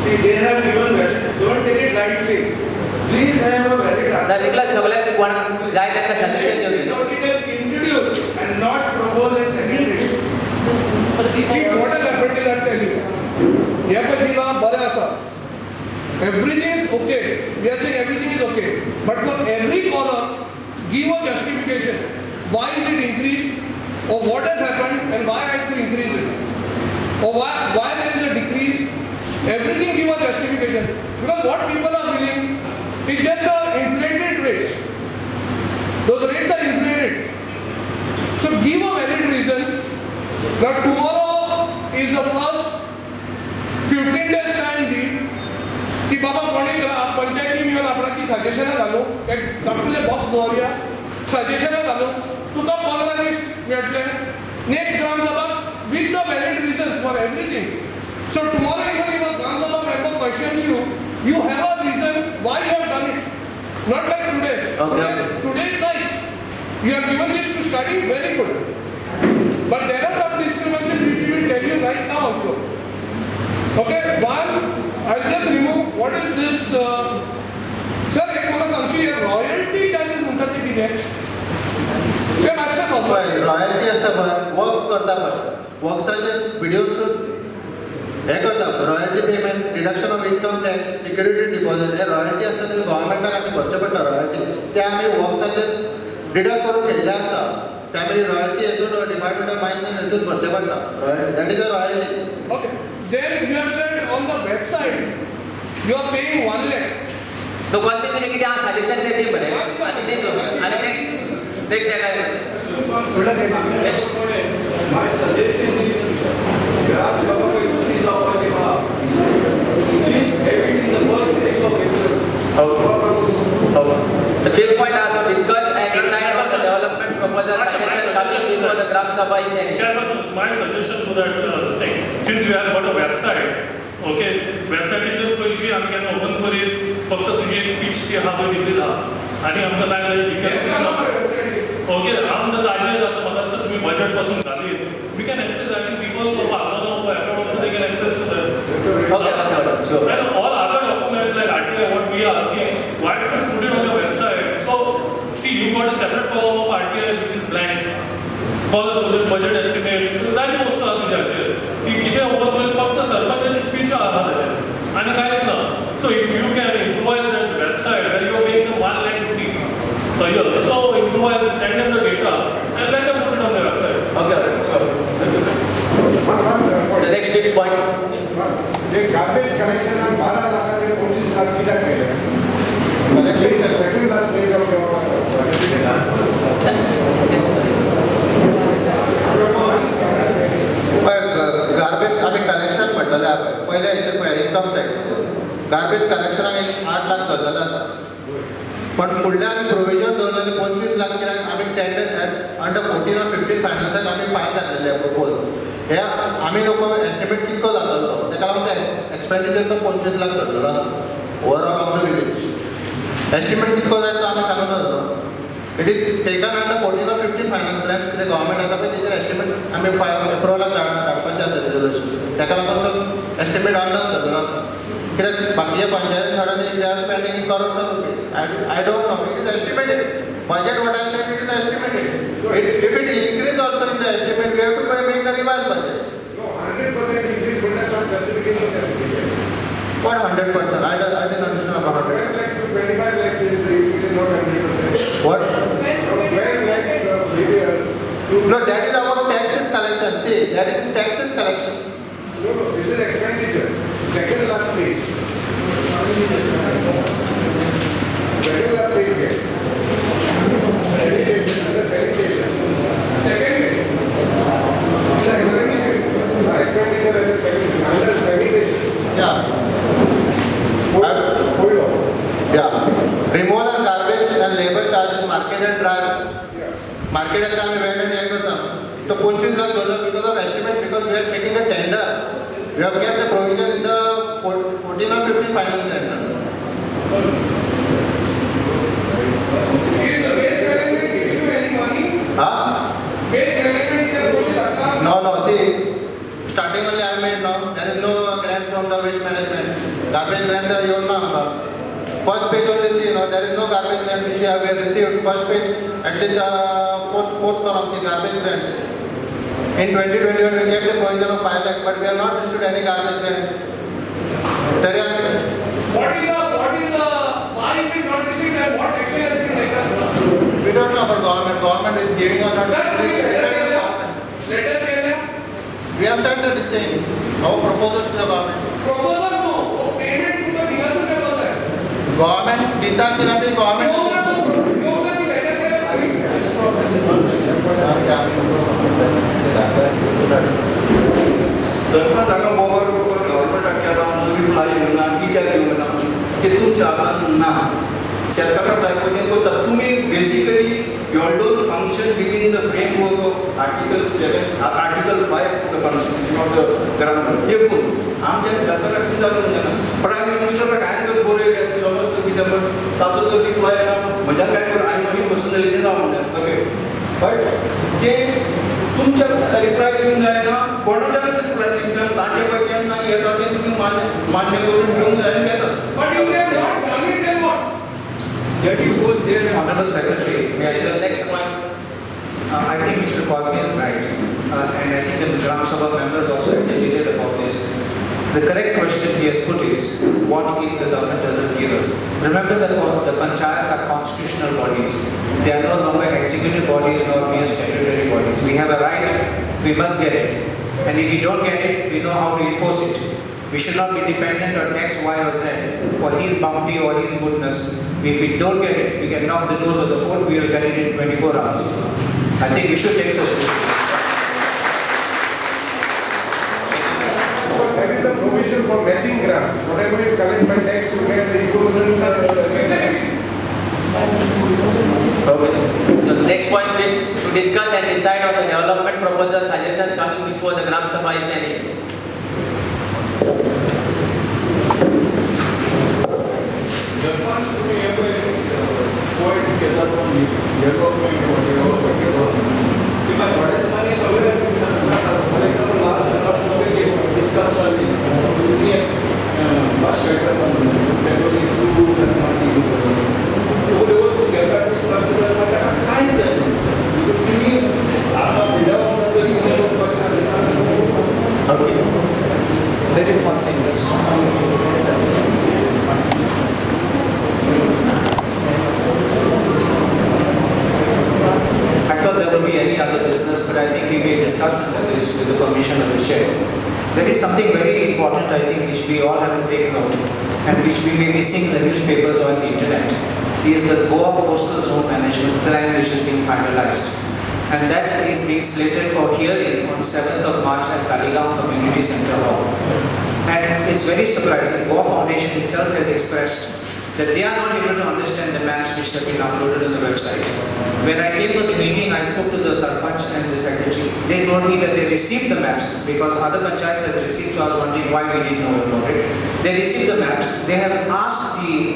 See, they have given valid. Don't take it lightly. Please have a valid answer. तातूंतल्या सगळ्याक कोण जाय ताका suggestion घेवन येयलो Not it is introduced and not proposed and seconded. See, what has happened is I'll tell you. ह्या पद्धतीला बरें आसा. Everything is okay. We are saying everything is okay. But for every column, give a justification. Why is it increased? Or what has happened and why I had to increase it? Or why there is a decrease? Everything give a justification. Because what people are feeling is just inflated rates. Those rates are inflated. So give a valid reason that tomorrow is the first 15 days time deal. कि बाबा कोणी पंचायती मिळून आपणाची सजेशनां घालूं एक धाकटुलें box दवरया सजेशनां घालूं तुका 15 दीस मेळटले next gram sabha with the valid reasons for everything so tomorrow even if a gram sabha member questions you have a reason why you have done it not like today. Okay. Today is nice, you have given this to study, very good, but there are some discrepancies which we will tell you right now also. Okay, one, I'll just remove what is this sir एक मला Sangshi royalty charges म्हणतात ते किती ते मातशें सांगपा royalty आसता पळय वर्क्स करता पळय वर्क्साचेर व्हिडिओसून हे करता royalty payment deduction of income tax security deposit हे रॉयल्टी आसता ते गव्हर्मेंटाक आमी भरचे पडटा रॉयल्टी ते आमी वर्क्साचेर डिडक्ट करून केल्ले आसता ते आमी रॉयल्टी हेतून डिपार्टमेंटल मायन्सान हेतून भरचे पडटा royalty that is a royalty. Okay, then you have said on the website you are paying 1 lakh. तो कोण तुझे किती हा सजेशन ते दे बरे आणि ते दो आणि नेक्स्ट काय next My suggestion is, Gram Sabha को दूसरी सभा के बाद, please have it in the first week of April. Okay. The fifth point are to discuss and decide Gram Sabha is any. Chairperson, my suggestion to that this thing, since we have got a website, okay, websiteचेर पयशी आमी केन्ना open करीत फक्त तुजी एक speech ती आहा पळय तितलीच आहा आनी आमकां काय ओके आमकां ताजेर आतां म्हाका दिसता तुमी बजेट पासून घालीत we can access, I think people of Almada or Airport also they can access to that. Okay, sure. And all other documents like RTI, what we are asking, why don't you put it on your website? So, see, you got a separate column of RTI which is blank. Call it budget estimates. जायत्यो वस्तू आहा तुज्याचेर. ती कितें open करून फक्त सरपंचाची speech आहा ताचेर. आनी कांयच ना. So, if you can improvise that website where you are paying them 1 lakh rupee a year, so improvise, send them the data and let them put it on their website. Okay, sure. The next fifth point. J garbage connection 12 लाखाचे 25 लाख कित्याक केले second last page of garbage आमी collection म्हटलेलें आहा पयले हेचेर पळय income सायडीचेर garbage कलेक्शनाक एक 8 लाख धरलेले आसा पण फुडले आमी प्रोविजन दवरलेले 25 लाख कित्याक आमी टेंडर अंडर 14 or 15 फायनान्साक आमी फायल घातलेले प्रपोज हे आमी लोक एस्टिमेट कितको जातलो तेका लागून ते एक्सपेंडिचर तो 25 लाख धरलेलो आसा overall of the village estimate कितको जाय तो आमी सांगून दवरलो it is taken under 14 or 15 finance grants कितें गव्हर्मेंट आसा पळय तेजेर एस्टिमेट आमी एप्रुवलाक धाडपाचें आसा रिजोल्युशन तेका लागून तो एस्टिमेट अंडर धरलेलो आसा कित्याक बाकीच्या पंचायती थोड्यांनी they are spending in crores of rupees I don't know, it is estimated. Budget what I said, it is estimated. If it increase also in the estimate, we have to make the revised budget. No, 100% increase but there's some justification has to be there. What 100%? I didn't understand about 100%. 25 lakhs is it is not 100%. What? From 12 lakhs previous to No, that is about taxes collection. See, that is taxes collection. no, this is expenditure. Second last page. Second last page here. Sanitation, under sanitation. Second page. Expenditure under sanitation. Yeah. Hold on. Yeah. Removal and garbage and labor charges, market and drive. Yeah. Market and आम्ही wait and हे करता तो 25 lakh dollar because of estimate because we are making a tender. We have kept a provision in the 14 or 15 finance grants. Is the base management giving you any money? Huh? Base management is a project. No, see, starting only I made no, there is no grants from the waste management. Garbage grants are your name. First page only see, there is no garbage grant which we have received. First page, at least fourth column, see garbage grants. In 2021, we kept a provision of 5 lakh, but we have not received any garbage grant. What is the, why is it not received and what action has been taken? We don't know about government. Government is giving or not. Sir, let us tell them. We have sent this thing, our proposals to the government. Proposal no, payment to the Nigam Sir. Government, Dita Kirati, government. सरकार हांगा bobber गव्हर्मेंटाक केला reply येवना कित्याक येवना ते तुमच्या हातान ना सरकाराक जाय पळय करता तुमी basically you don't function within the framework of article 5 the constitution of the government ते पूण आमच्या सरकाराक विचारून जायना प्रायम मिनिस्टराक हांवें तर बरय समजता कितें म्हण ताचो जर रिप्लाय ना म्हज्यान काय कर हांवें मागीर पर्सनली ते जावं म्हणल्यार ओके बट ते तुमच्या रिप्लाय दिवंक जायना कोणाच्या रिप्लाय दिवंक जाय ताजे पळय केन्ना येता तें तुमी मान्य करून घेवंक जाय आनी घेतात But if they have not done it, then what? Yet you go there and Honorable Secretary, may I The just next point. I think Mr. Cosby is right, and I think the Gram Sabha members also agitated about this. The correct question he has put is, what if the government doesn't give us? Remember that the panchayats are constitutional bodies. They are no longer executive bodies nor mere statutory bodies. We have a right, we must get it. And if we don't get it, we know how to enforce it. We should not be dependent on X, Y or Z for his bounty or his goodness. If we don't get it, we can knock the doors of the court, we will get it in 24 hours. I think we should take such a decision. There is a provision for matching grants. Whatever you collect by tax, you get the equivalent. Okay, sir. So the next Next point, fifth, to discuss and decide on the development proposal suggestion coming before the Gram Sabha, if any. Sarpanch तुम्ही हे point घेता development किंवा थोड्या दिसांनी सगळे discuss जाली तुम्ही bus shelter वस्तू घेतात डिस्कस करतात काय जाय तुम्ही आता builder Okay. That is one thing. I thought there would be any other business, but I think we may discuss this with the permission of the chair. There is something very important, I think, which we all have to take note, and which we may be seeing in the newspapers or on the internet, is the Goa Coastal Zone Management Plan, which is being finalized. And that is being slated for hearing on 7th of March at Taligaon Community Center Hall. And it's very surprising, Goa Foundation itself has expressed that they are not able to understand the maps which have been uploaded on the website. When I came for the meeting, I spoke to the Sarpanch and the secretary. They told me that they received the maps because other panchayats has received, so I was wondering why we didn't know about it. They received the maps. They have asked the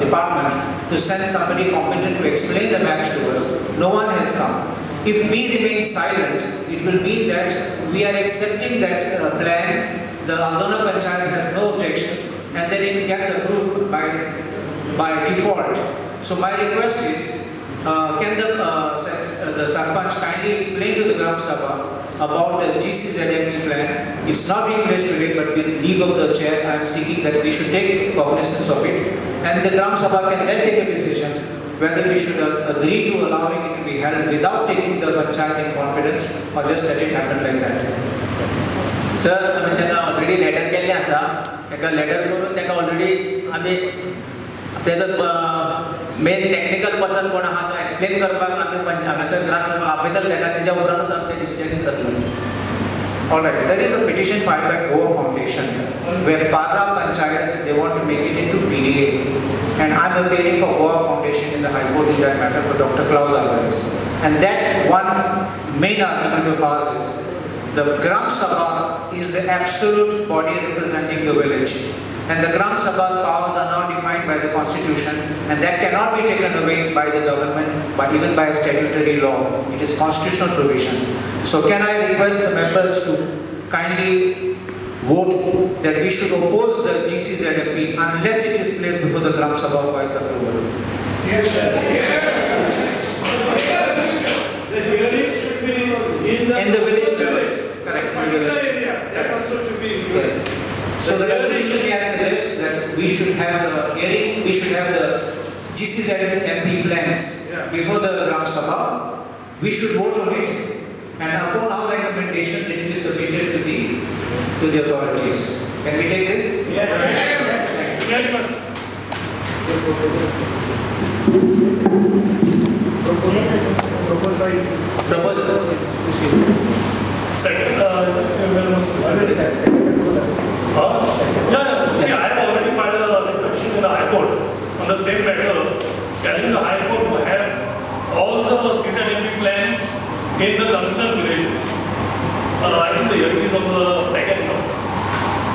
department to send somebody competent to explain the maps to us. No one has come. If we remain silent, it will mean that we are accepting that plan. The Aldona Panchayat has no objection, and then it gets approved by default. So my request is, can the Sarpanch kindly explain to the Gram Sabha about the GCZMP plan? It's not being placed today, but with leave of the chair, I am seeking that we should take cognizance of it, and the Gram Sabha can then take a decision whether we should agree to allowing it to be held without taking the panchayat in confidence or just let it happen like that. Sir, आम्ही त्याला already letter केल्लें आसा. ताका letter करून ताका already आमी तेजो main technical person कोण आहा तो एक्सप्लेन करपाक आमी हांगासर ग्राम सभा आपयतले ताका तेज्या उपरांतूच आमचें डिसिजन जातलें. All right, there is a petition filed by Goa Foundation where Parra Panchayat, they want to make it into PDA. And I'm appearing for Goa Foundation in the High Court in that matter for Dr. Claude Alvarez. And that one main argument of ours is the Gram Sabha is the absolute body representing the village. And the Gram Sabha's powers are now defined by the constitution, and that cannot be taken away by the government, even by a statutory law. It is constitutional provision. So can I request the members to kindly vote that we should oppose the GCZMP unless it is placed before the Gram Sabha for its approval? Yes, sir. The hearing should be in the village level. Correct. In the village area. That also should be yes. So the resolution may I suggest that we should have the hearing, we should have the GCZMP plans before the Gram Sabha. We should vote on it, and upon our recommendation, it will be submitted to the authorities. Can we take this? Yes. Very much. Proposal. Second, it's a very much specific. See, I have already filed a petition in the High Court on the same matter, telling the High Court to have all the CZMP plans in the concerned villages. I think the hearing is on the second now.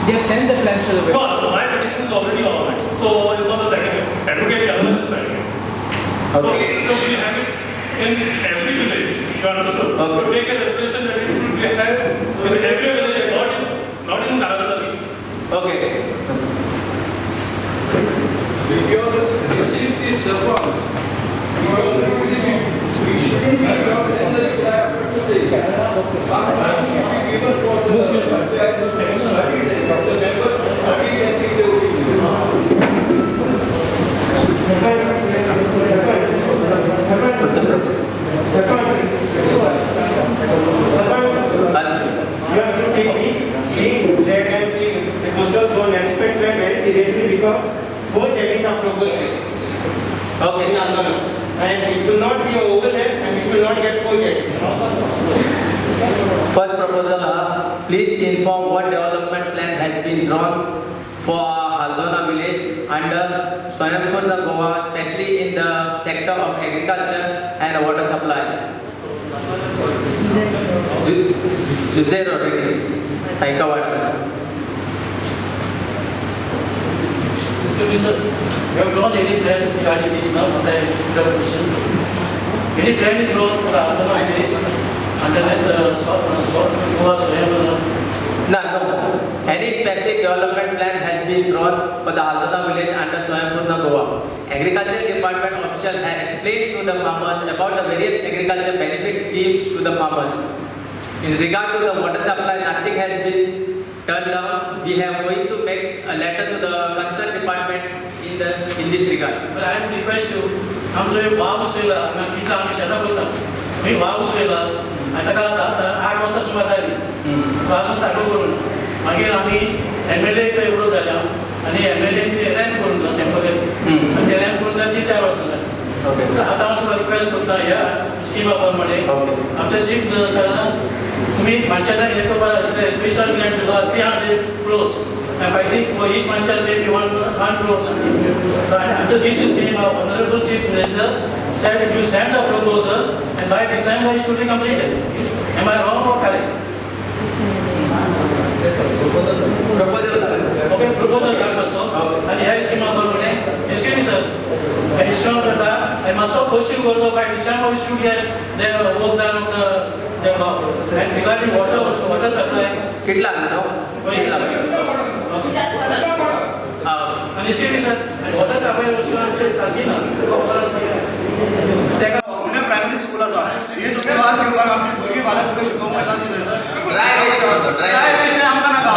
They have sent the plans to the village. No, my petition is already on it. So it's on the second. Advocate Kalman is filing it. Okay. So we have it in every village. You understood? Okay. To take a resolution that it should be had in every village, not in Karagazali. Okay. If you receive this support, we shouldn't be in the reply after today. Some time should be given for the members 30 days. The members 30 can give the You have to take this CZMP, the coastal zone management plan very seriously because both jetties are proposed in Okay. Andhra. And it should not be overlap and we should not get 4 jetties. First proposal, please inform what development plan has been drawn for Haldona village under Swaympurna Goa, especially in the sector of agriculture and water supply. Jose Rodriguez, Taikawada. Mr. Sir, you have drawn any plan regarding this now, what I have question. Any plan is drawn for the Haldona village under that Goa Swaympurna? No. Any specific development plan has been drawn for the Haldona village under Swaympurna Goa. Agriculture department officials have explained to the farmers about the various agriculture benefit schemes to the farmers. In regard to the water supply, nothing has been turned down. We are going to make a letter to the concerned department in this regard. But I request you, आमचो एक वाव उसवेला, कितला आम्ही शेतात बोलता, मी वाव उसवेला, आता का 8 वाजता सुमार जाली, अजून साठो करून, मागीर आम्ही MLA इथं एवढं झाल्या, आणि MLA ते रॅम्प करून दिला टेम्पररी, आणि ते रॅम्प करून दिला ती 4 वाजता झाली. आता आम्ही रिक्वेस्ट करता या स्कीमा प्रमाणे आमच्या सीट सगळ्यांना तुम्ही माणसाला हे करपा स्पेशल ग्रँट दिला 300 crores. And I think for each manchal maybe 1 crore something. But under this scheme, our Honorable Chief Minister said if you send a proposal and by December it should be completed. Am I wrong or correct? Okay, proposal also. And here is scheme number 1. Excuse me, sir. And it's not that I must have question go by December we should get the work done of the law. And regarding water supply. Kitla no? Kitla. And excuse me, sir. And water supply also is Sagina. Pune primary स्कूलाचा हे सुद्धा वास घेवपाक आमची भुरगीं फाल्यां तुका शिकोवंक येता न्ही थंयसर Dry waste होतो, dry ड्राय waste. वेस्ट आमकां नाका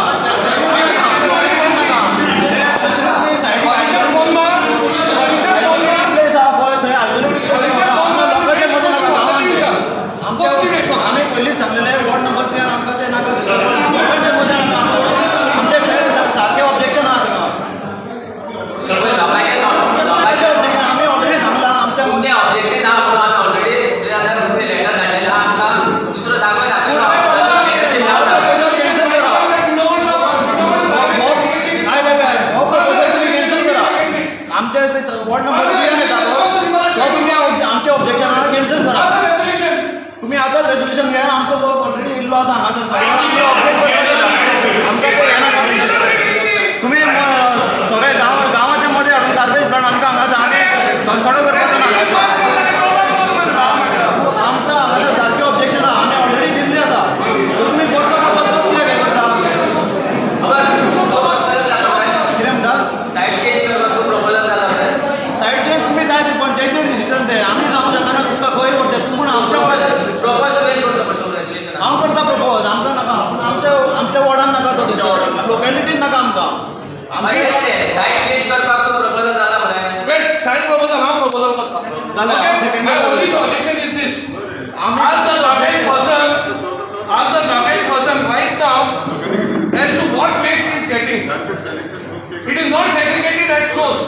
आमी पयलींच सांगलेले वॉर्ड नंबर 3 आमकां ते नाका आमचे सारके ऑब्जेक्शन आहा सगळे लोकांचे आमी ऑलरेडी सांगला आमच्या तुमचे ऑब्जेक्शन आहा म्हणून आम्ही ऑलरेडी दुसरे लेटर धाडलेले आहा आमकां दुसरो जागो दाखयलो एनएससी मेळना आमचे वॉर्ड नंबर 3 येता तुम्ही आमचे ऑब्जेक्शन कॅन्सल करा तुम्ही आताच रेजोल्युशन घ्या आमचो वर्क ऑलरेडी इल्लो आसा हांगासर तुम्ही सगळे गांवाच्या मध्ये हाडून गार्बेज प्लांट आमकां हांगा आनी सनसडो करपाचो ना आमकां हांगासर सारकें ऑब्जेक्शन आहा आमी ऑलरेडी दिल्ली आसा तुम्ही परतो कित्याक हें करता कितें म्हणटा सायड चेंज करपाक तो प्रपोजल जाता मरे सायड चेंज तुम्ही जाय ते पंचायतीचें डिसिजन ते आमी सांगूं शकना तुमकां खंय करता पूण आमच्या प्रपोज तुवें करलो पडटलो रेजोल्युशन हांव करता प्रपोज आमकां नाका पूण आमच्या वॉर्डान नाका तो तुज्या वॉर्डान लोकॅलिटीन नाका आमकां सायड चेंज करपाक तो प्रपोजल जाता मरे Wait, side proposal, now proposal करता. जालें Okay, my only suggestion is this. Ask the garbage person right now as to what waste he is getting. It is not segregated at source.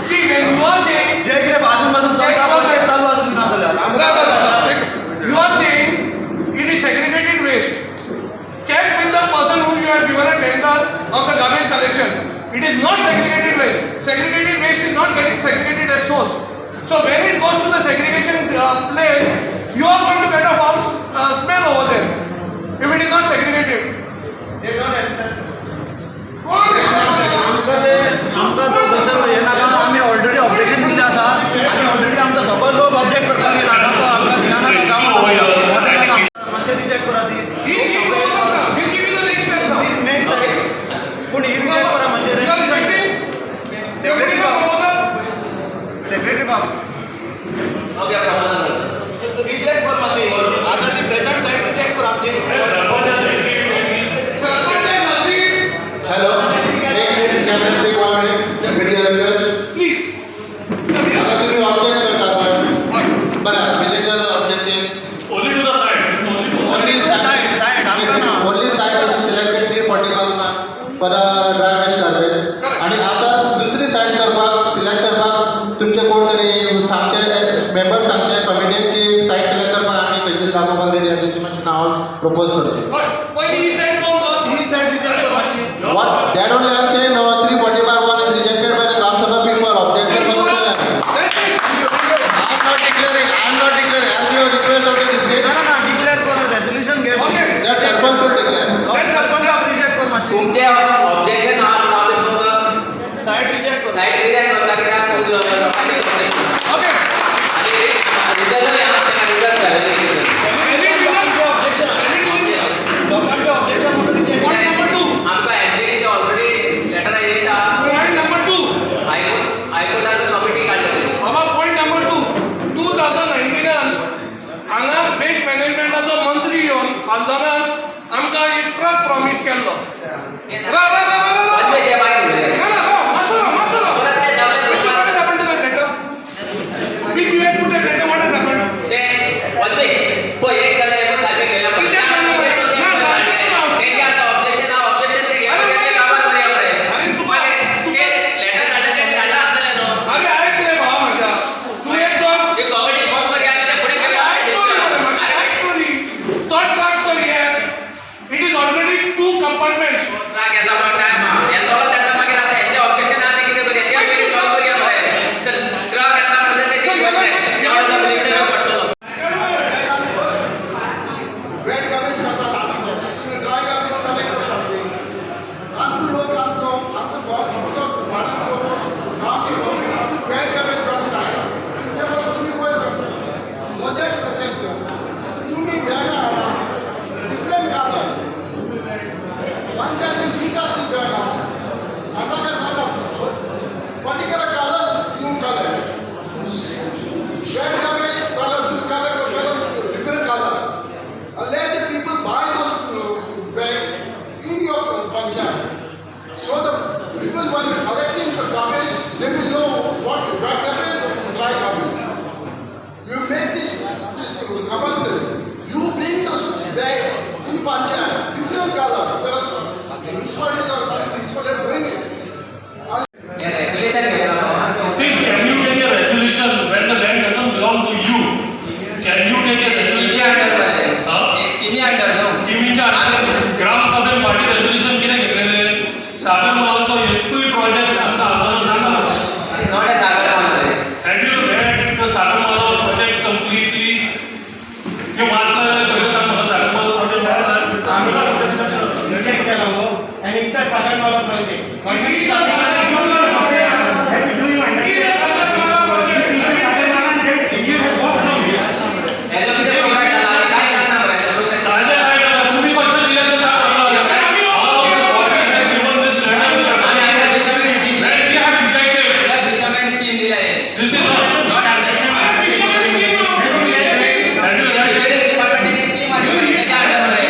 See, when you are saying जे कितें बाजून बाजून चालू आसूं ना जाल्यार you are saying it is segregated waste. Check with the person who you have given a tender of the garbage collection. It is not segregated waste. Segregated waste is not getting segregated at source. So when it goes to the segregation place, you are going to get a foul smell over there. If it is not segregated, they don't accept. आमकां तो थंयसर हें नाका आमी already objection दिल्लें आसा आनी already आमचो सगळो लोक ऑब्जेक्ट करपाक येयला आतां तो आमकां धियाना नाका मातशें रिजेक्ट करा ती We'll give you the next step now. Next पूण ही रिजेक्ट करा मातशें सेक्रेटरी बाब ओके प्रपोजल रिजेक्ट कर मातशें आसा ती प्रेझेंट सायड रिजेक्ट कर आमची Hello, can I speak 1 minute? With your request. Please. आता तुम्ही ऑब्जेक्ट करता पण बरं villager objecting Only to the side. It's only to the only side आमकां ना only side is selected 341 for the dry waste garbage आणि आता दुसरी साइड करपाक सिलेक्ट करपाक तुमचे कोण तरी सांगचे मेंबर सांगचे कमिटीन की साइड सिलेक्ट करपाक आमी खंयची दाखोवपाक रेडी आहा तेची मातशें नांव प्रपोज करची Why the east side won't go? He side reject कर मातशी what that only I'm saying 341 as your request of this meeting. Declare करून रेझोल्युशन घे That Sarpanch should declare. Sarpanch reject कर मातशें तुमचे ऑब्जेक्शन आहा आमी फक्त साईट रिजेक्ट कर साईड रिजन करता कित्याक लोकांनी ओके आणि रिजनूय आहा तेका रिजन जाय लोकांचे ऑब्जेक्शन म्हणून रिजेक्ट पॉइंट नंबर 2 आमकां एमजीडीचे ऑलरेडी लेटर येयला पॉइंट नंबर 2 हायकोर्टाचो कमिटी काडलेली बाबा पॉइंट नंबर 2 2019 हांगा बेस्ट मॅनेजमेंटाचो मंत्री येवन आंदोलन आमकां एक ट्रक प्रॉमिस केल्लो ते मागीर उलयता परत ते ते वचपी पळय एक जाल्यार एक सारकें घेवया तेचे आतां ऑब्जेक्शन ऑब्जेक्शन ते घेवया ते कामार करया पळय ते लेटर धाडलें तेणी धाडला आसतलें न्हू अरे ऐक रे भावा माझ्या तू एकदम ती कमिटी फॉर्म करया आनी ते फुडें घेवया तो ट्रक तर ये it is already 2 compartments truck येता पण टायम येतो तेन्ना मागीर आतां हेचे ऑब्जेक्शन आहा ते कितें करया ते पयलीं सॉल्व करया पळय तर ट्रक येता म्हणटा ते मिनिस्टर पडटलो वेट गार्बेज करतात आमचे ड्राय गार्बेज कलेक्ट करतात ते आमचे लोक आमचो भाडा गांवचे लोक आमचे वेट गार्बेज काडून काडटा ते बरोबर तुमी वयर करता प्रोजेक्ट सजेशन तुमी बॅगा हाडा डिफरंट कलर पंचायतीन दितात ती बॅगा आतां काय सांगप particular colour you colour wet garbage colour you colour different color. And let the people buy those bags in your panchayat. So the people when they're collecting the garbage, they will know what is wet garbage or dry garbage. You make this compulsory. You bring those bags in panchayat, different color. There are municipalities or something, so they're doing it. हे regulation घेवया See, can you take a resolution when the land doesn't belong to you? Can you take a स्कीमी resolution? Under मरे हा? स्कीमी under न्हू स्किमीच्या ग्रामसभेसाठी resolution कितें घेतलेले सागर मालाचो एकूय project आमकां आंदोलन नाका नॉट ए सागर मरे have you read the Sagarmala project completely हे वाचलं जाल्यार पयलीं सांग म्हाका सागर माला प्रोजेक्ट आम्ही रिजेक्ट केला हो आणि it's a Sagar Mala project हेजो कितें प्रोग्रेस जाला आनी काय जाता मरे लोक साजे काय करा तुम्ही कशें दिलें तें सांग म्हाका आमी under fisherman scheme Let me have rejected. Under fisherman scheme दिला आहे This is not under fisheries डिपार्टमेंटाची स्कीम आली मरे तेच्या अंडर मरे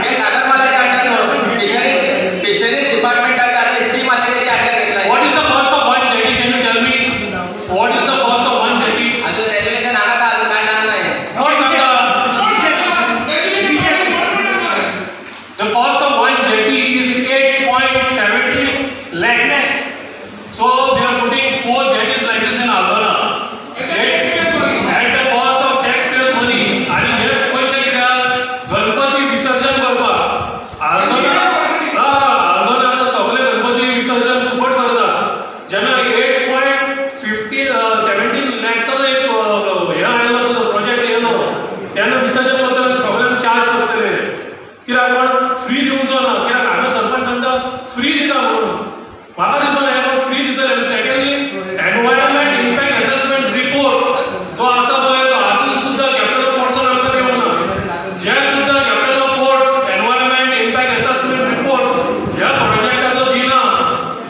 हे सागर मालाच्या अंडर न्हू फिशरीज डिपार्टमेंटाची आतां स्कीम आली तेच्या अंडर घेतला what is the cost of one jetty? Can you tell me? What is the cost of one jetty? अजून रेग्युलेशन हांगा का अजून काय जाणा नाही कोण सांगता? The cost of one jetty is 8.70 lakhs. So they are putting 4 jetties like this in Aldona. At the cost of taxpayers' money. आणि हे पैसे कित्याक गणपती विसर्जन करपाक आल्दोनान सगळे गणपती विसर्जन फुकट करता जेन्ना 8.17 लॅक्साचो एक हे आयलो तुजो प्रोजेक्ट येयलो तेन्ना विसर्जन करतले सगळ्यांक चार्ज करतले कित्याक पण फ्री दिवचो ना कित्याक हांगा सरपंच सांगता फ्री दिता म्हणून म्हाका दिसना हे पण फ्री दितले आनी secondly environment impact assessment report जो आसा पळय तो आजून सुद्दां कॅपिटल पोर्ट्सान आमकां देवना जे सुद्दां capital ports environment impact assessment report ह्या प्रोजेक्टाचो दिना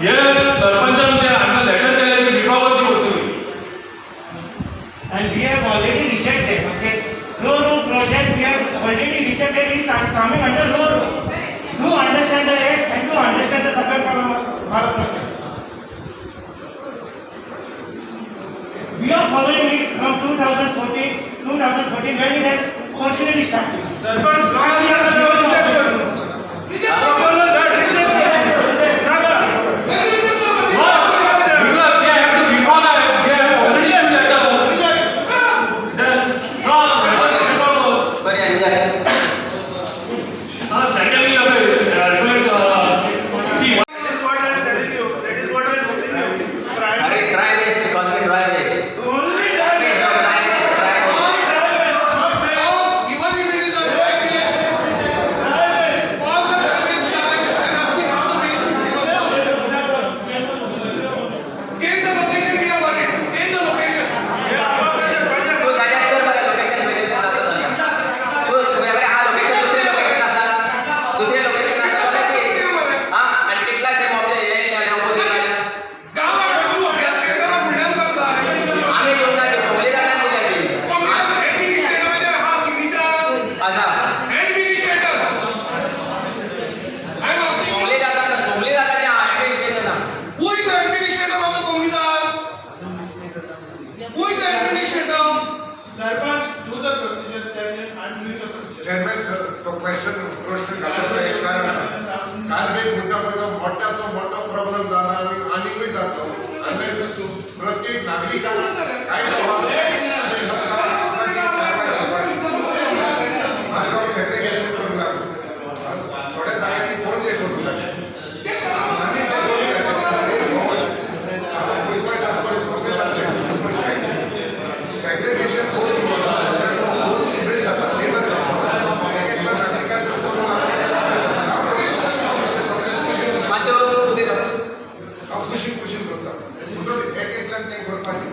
हे सरपंचान ते हांगा लेटर केले की विड्रॉ करची पडटली And we have already rejected, okay? Ro-Ro project we have already rejected is coming under Ro-Ro. Do understand the act and do understand the Sagar Mala project. We are following it from 2014 when it has originally started. Sarpanch reject कर proposal that reject नाका Because they have to withdraw that, they have already issued letter. बरी आनी जाय Secondly, see, अरे dry waste call me dry waste only that Sarpanch, do the procedure, tell him I'm doing the procedure. Chairman sir तो प्रश्न घालतो एक कारण Corbett मोठ्याचो मोठा प्रॉब्लेम झाला आनीकूय जातो आनी प्रत्येक नागरिकांना काय सेग्रेगेशन करूंक लागलो थोड्या जाग्यांनी कोण जे करूंक लागले आमी पयसो जातलो सोंपे जातले सेग्रेगेशन करून सिबळे जाता लेबर मातशें उदय हांव कुशीन करता म्हणटच एकल्यान तें करपाचें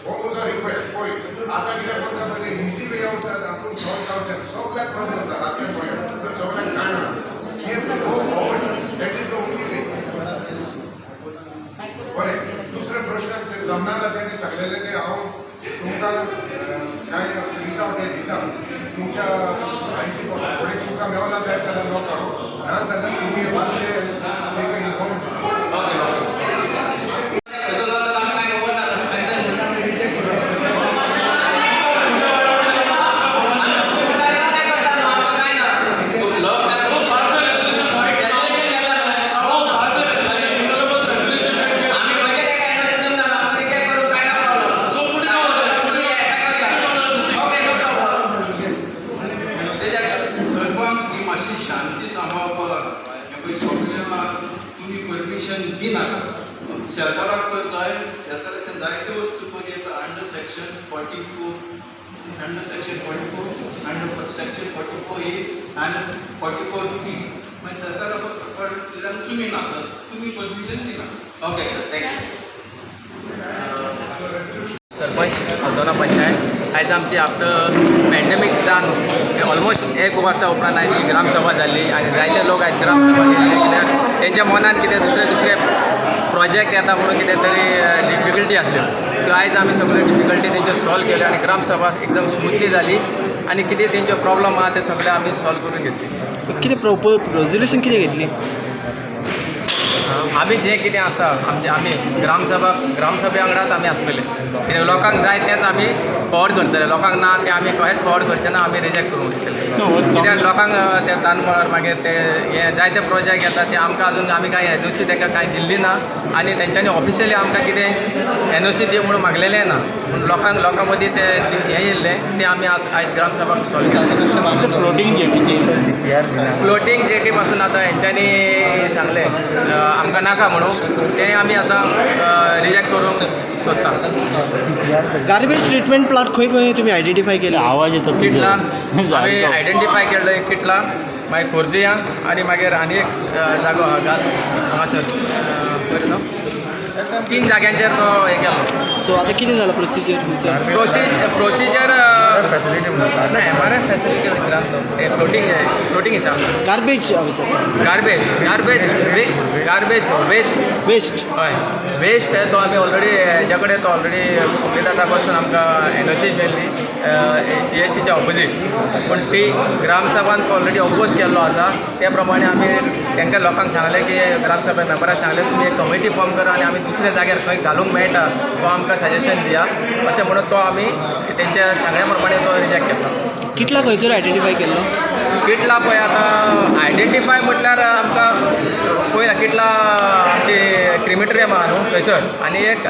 हो म्हजो रिक्वेस्ट पळय आतां कितें करता पळय इजी वे आउट आपूण सॉल्व जावचें सगळ्याक प्रॉब्लेम जाता आपल्या गोंयांत सगळ्यांक जाणा हे go forward that is the only way बरें दुसरे प्रश्न ते जमनालाच्यांनी सांगलेले ते हांव तुमकां कांय प्रिंट आवट दिता तुमच्या म्हायती पासून फुडें तुमकां मेवना जाय जाल्यार नोका ना जाल्यार तुमी वाचले ताका इन्फॉर्म सरकाराक तर जाय सरकाराच्यान जायत्यो वस्तू करून येता under section 44 under section 44A आनी 44B मागीर सरकाराक तुमी नाका तुमी परमिशन दिना. Okay sir thank you. Sarpanch Aldona panchayat आयज आमची आफ्टर पॅन्डेमीक जावन ऑलमोस्ट एक वर्सा उपरांत आयज ही ग्रामसभा जाल्ली आनी जायते लोक आयज ग्रामसभा गेल्ले कित्याक तेंच्या मनान कितें दुसरे प्रोजेक्ट येता म्हणून कितें तरी डिफिकल्टी आसल्यो त्यो आयज आमी सगळ्यो डिफिकल्टी तेंच्यो सॉल्व केल्यो आनी ग्रामसभा एकदम स्मुथली जाली आनी कितें तेंच्यो प्रॉब्लम आहा ते सगळे आमी सॉल्व करून घेतली. कितें कितें घेतली आमी जें कितें आसा आमी ग्रामसभे वांगडाच आमी आसतले कित्याक लोकांक जाय तेंच आमी फॉर्वर्ड करतले लोकांक ना तें आमी खंयच फॉर्वर्ड करचें ना आमी रिजेक्ट करून उरतले कित्याक लोकांक ते दानमळ मागीर ते हे जायते प्रोजेक्ट येता ते आमकां आजून आमी कांय NOC तांकां कांय दिल्ली ना आनी तेंच्यांनी ऑफिशियली आमकां कितें NOC दी म्हणून मागलेलें ना पूण लोकां मदीं ते हें येयल्लें तें आमी आयज ग्रामसभाक सॉल्व केलें. फ्लोटींग जेटी पासून आतां हेंच्यांनी सांगलें आमकां नाका म्हणून तें आमी आतां रिजेक्ट करूंक सोदता. गार्बेज ट्रिटमेंट प्लांट खंय तुमी आयडेंटिफाय केले आवाज येता किटला आमी आयडेंटिफाय केल्लो एक किटला मागीर खोर्जिया आनी मागीर आनी एक जागो हांगासर बरें न्हू 3 जाग्यांचेर तो हें केल्लो. सो आतां कितें जालां प्रोसिजर प्रोसिजर ना MRF फेसिलिटी विचारात तो ते फ्लोटींग विचारता. गार्बेज वेस्ट हय वेस्ट तो आमी ऑलरेडी हेजे कडेन तो ऑलरेडी कुंभीदादा पासून आमकां NOC मेळ्ळी ESCच्या ऑपोजीट पूण ती ग्रामसभान तो ऑलरेडी ऑपोज केल्लो आसा ते प्रमाणे आमी तांकां लोकांक सांगलें की ग्रामसभा मेंबराक सांगलें तुमी एक कमिटी फॉर्म करा आनी आमी दुसऱ्या जाग्यार खंय घालूंक मेळटा तो आमकां सजेशन दिया अशें म्हणून तो आमी तेंच्या सांगण्या प्रमाणे तो रिजेक्ट केलो. कितला खंयसर आयडेंटिफाय केल्लो किटला पळय आतां आयडेंटिफाय म्हटल्यार आमकां पळयला किटला आमची क्रिमिटोरियम आहा न्हू थंयसर आनी एक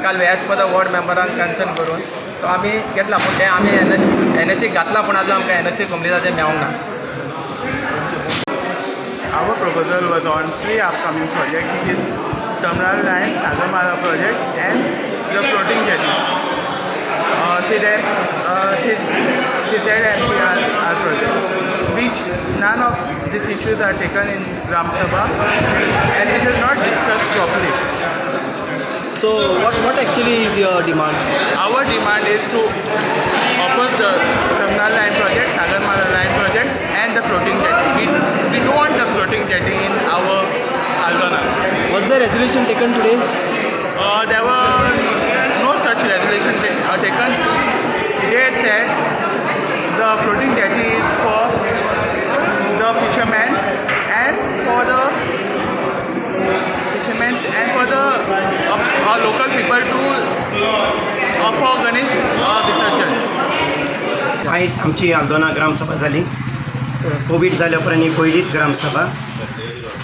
काल as per the ward मेंबरांक concern करून तो आमी घेतला पूण तें आमी NSC घातला पूण आजून आमकां NSC कंप्लीटाचें मेळोंक ना. Our proposal was on 3 upcoming projects, which is Terminal Line, Sagarmala project, and the floating jetty. CZMPR project, which none of these issues are taken in Gram Sabha, and it is not discussed properly. So what actually is your demand? Our demand is to oppose the Terminal Line project, Sagarmala Line project, and the floating jetty. We don't want the floating jetty in our Aldona. Was the resolution taken today? There were no such resolution taken. They said the floating jetty is for the fishermen and for the local people to for Ganesh Visarjan. आयज आमची आल्दोना ग्रामसभा जाली. Covid जाल्या उपरांत ही पयलीच ग्रामसभा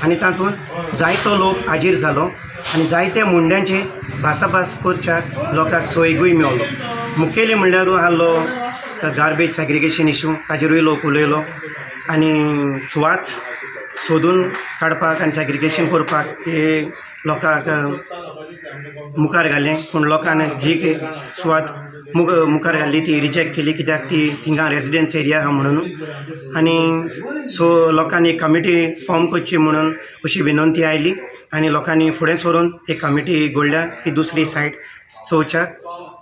आनी तातूंत जायतो लोक हाजीर जालो आनी जायत्या मुंड्यांचे भासाभास करच्याक लोकांक सोयगूय मेळलो. मुखेली म्हणल्यार आसलो गार्बेज सॅग्रिगेशन इशू, ताजेरूय लोक उलयलो आनी सुवात सोदून काडपाक आनी सॅग्रिगेशन करपाक हे लोकांक मुखार घालें. पूण लोकांनी जी सुवात मुखार घाल्ली ती रिजेक्ट केली, कित्याक ती थिंगा रेजिडेन्स एरिया आहा म्हणून. आनी सो लोकांनी कमिटी फॉर्म करची म्हणून अशी विनंती आयली आनी लोकांनी फुडें सरून एक कमिटी घडल्या की दुसरी सायट चोवच्याक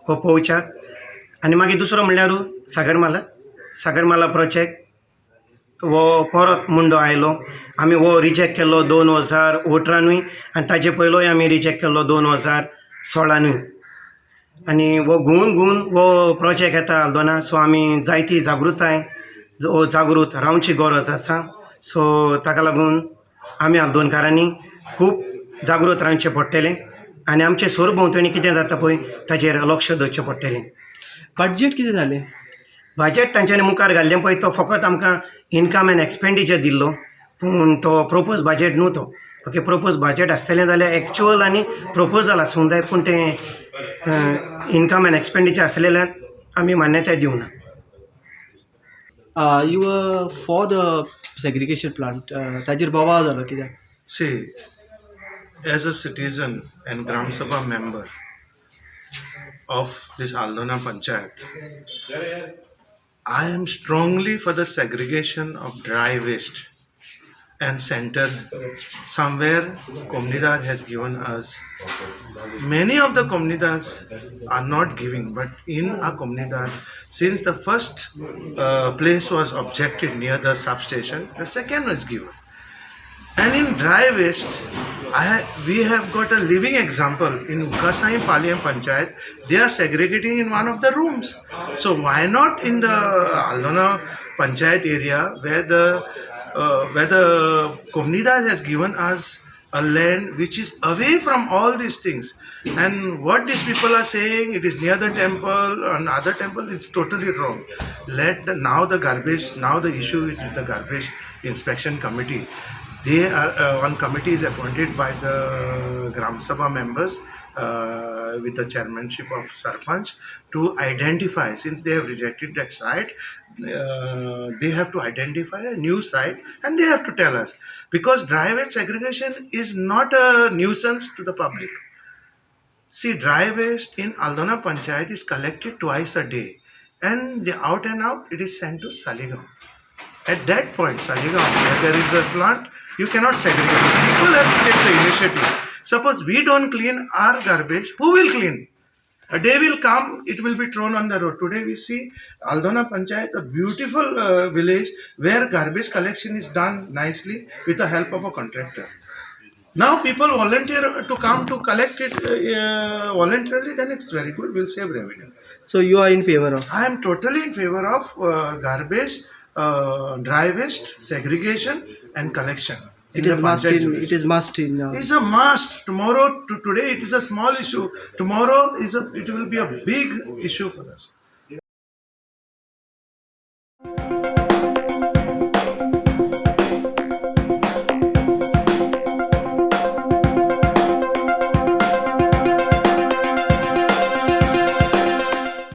वा पळोवच्याक. आनी मागीर दुसरो म्हणल्यार सागरमाला प्रोजेक्ट वो परत मुंडो आयलो. आमी वो रिजेक्ट केल्लो 2018 आनी ताजे पयलोय आमी रिजेक्ट केल्लो 2016. आनी वो घुवन वो प्रोजेक्ट येता आल्दोना. सो आमी जायती जागृत रावची गरज आसा. सो ताका लागून आमी आल्दोनकारांनी खूब जागृत रावचें पडटलें आनी आमचे सरभोंवतणी कितें जाता पळय ताचेर लक्ष दवरचें पडटलें. बजेट कितें जालें? बजेट तांच्यांनी मुखार घाल्लें पळय तो फकत आमकां इनकम एंड एक्सपेंडिचर दिल्लो, पूण तो प्रोपोज बजेट न्हू तो. ओके, प्रोपोज बजेट आसतलें जाल्यार एक्चुअल आनी प्रोपोजल आसूंक जाय, पूण तें इनकम एंड एक्सपेंडिचर आसलेल्यान आमी मान्यताय दिवंक ना. You for the segregation plant, ताजेर बोवाळ जालो कित्याक? See, as a citizen and Gram Sabha member of this Aldona Panchayat, I am strongly for the segregation of dry waste and center. Somewhere Comunidad has given us. Many of the Comunidades are not giving, but in our Comunidad, since the first place was objected near the substation, the second was given. And in dry waste, we have got a living example in Ukasai Palyam Panchayat. They are segregating in one of the rooms. So why not in the Aldona Panchayat area where the Comunidad has given us a land which is away from all these things. And what these people are saying, it is near the temple and other temple, it's totally wrong. Now the issue is with the garbage inspection committee. They are one committee is appointed by the Gram Sabha members with the chairmanship of Sarpanch to identify, since they have rejected that site, they have to identify a new site and they have to tell us, because dry waste segregation is not a nuisance to the public. See, dry waste in Aldona Panchayat is collected twice a day and the out and out it is sent to Saligaon. At that point, Saligaon, where there is a plant, you cannot segregate. People have to take the initiative. Suppose we don't clean our garbage, who will clean? A day will come, it will be thrown on the road. Today we see Aldona Panchayat, a beautiful village where garbage collection is done nicely with the help of a contractor. Now people volunteer to come to collect it voluntarily, then it's very good, we'll save revenue. So you are in favor of? I am totally in favor of garbage, dry waste, segregation and collection. It is must in. It's a must. Today it is a small issue. Tomorrow it will be a big issue for us.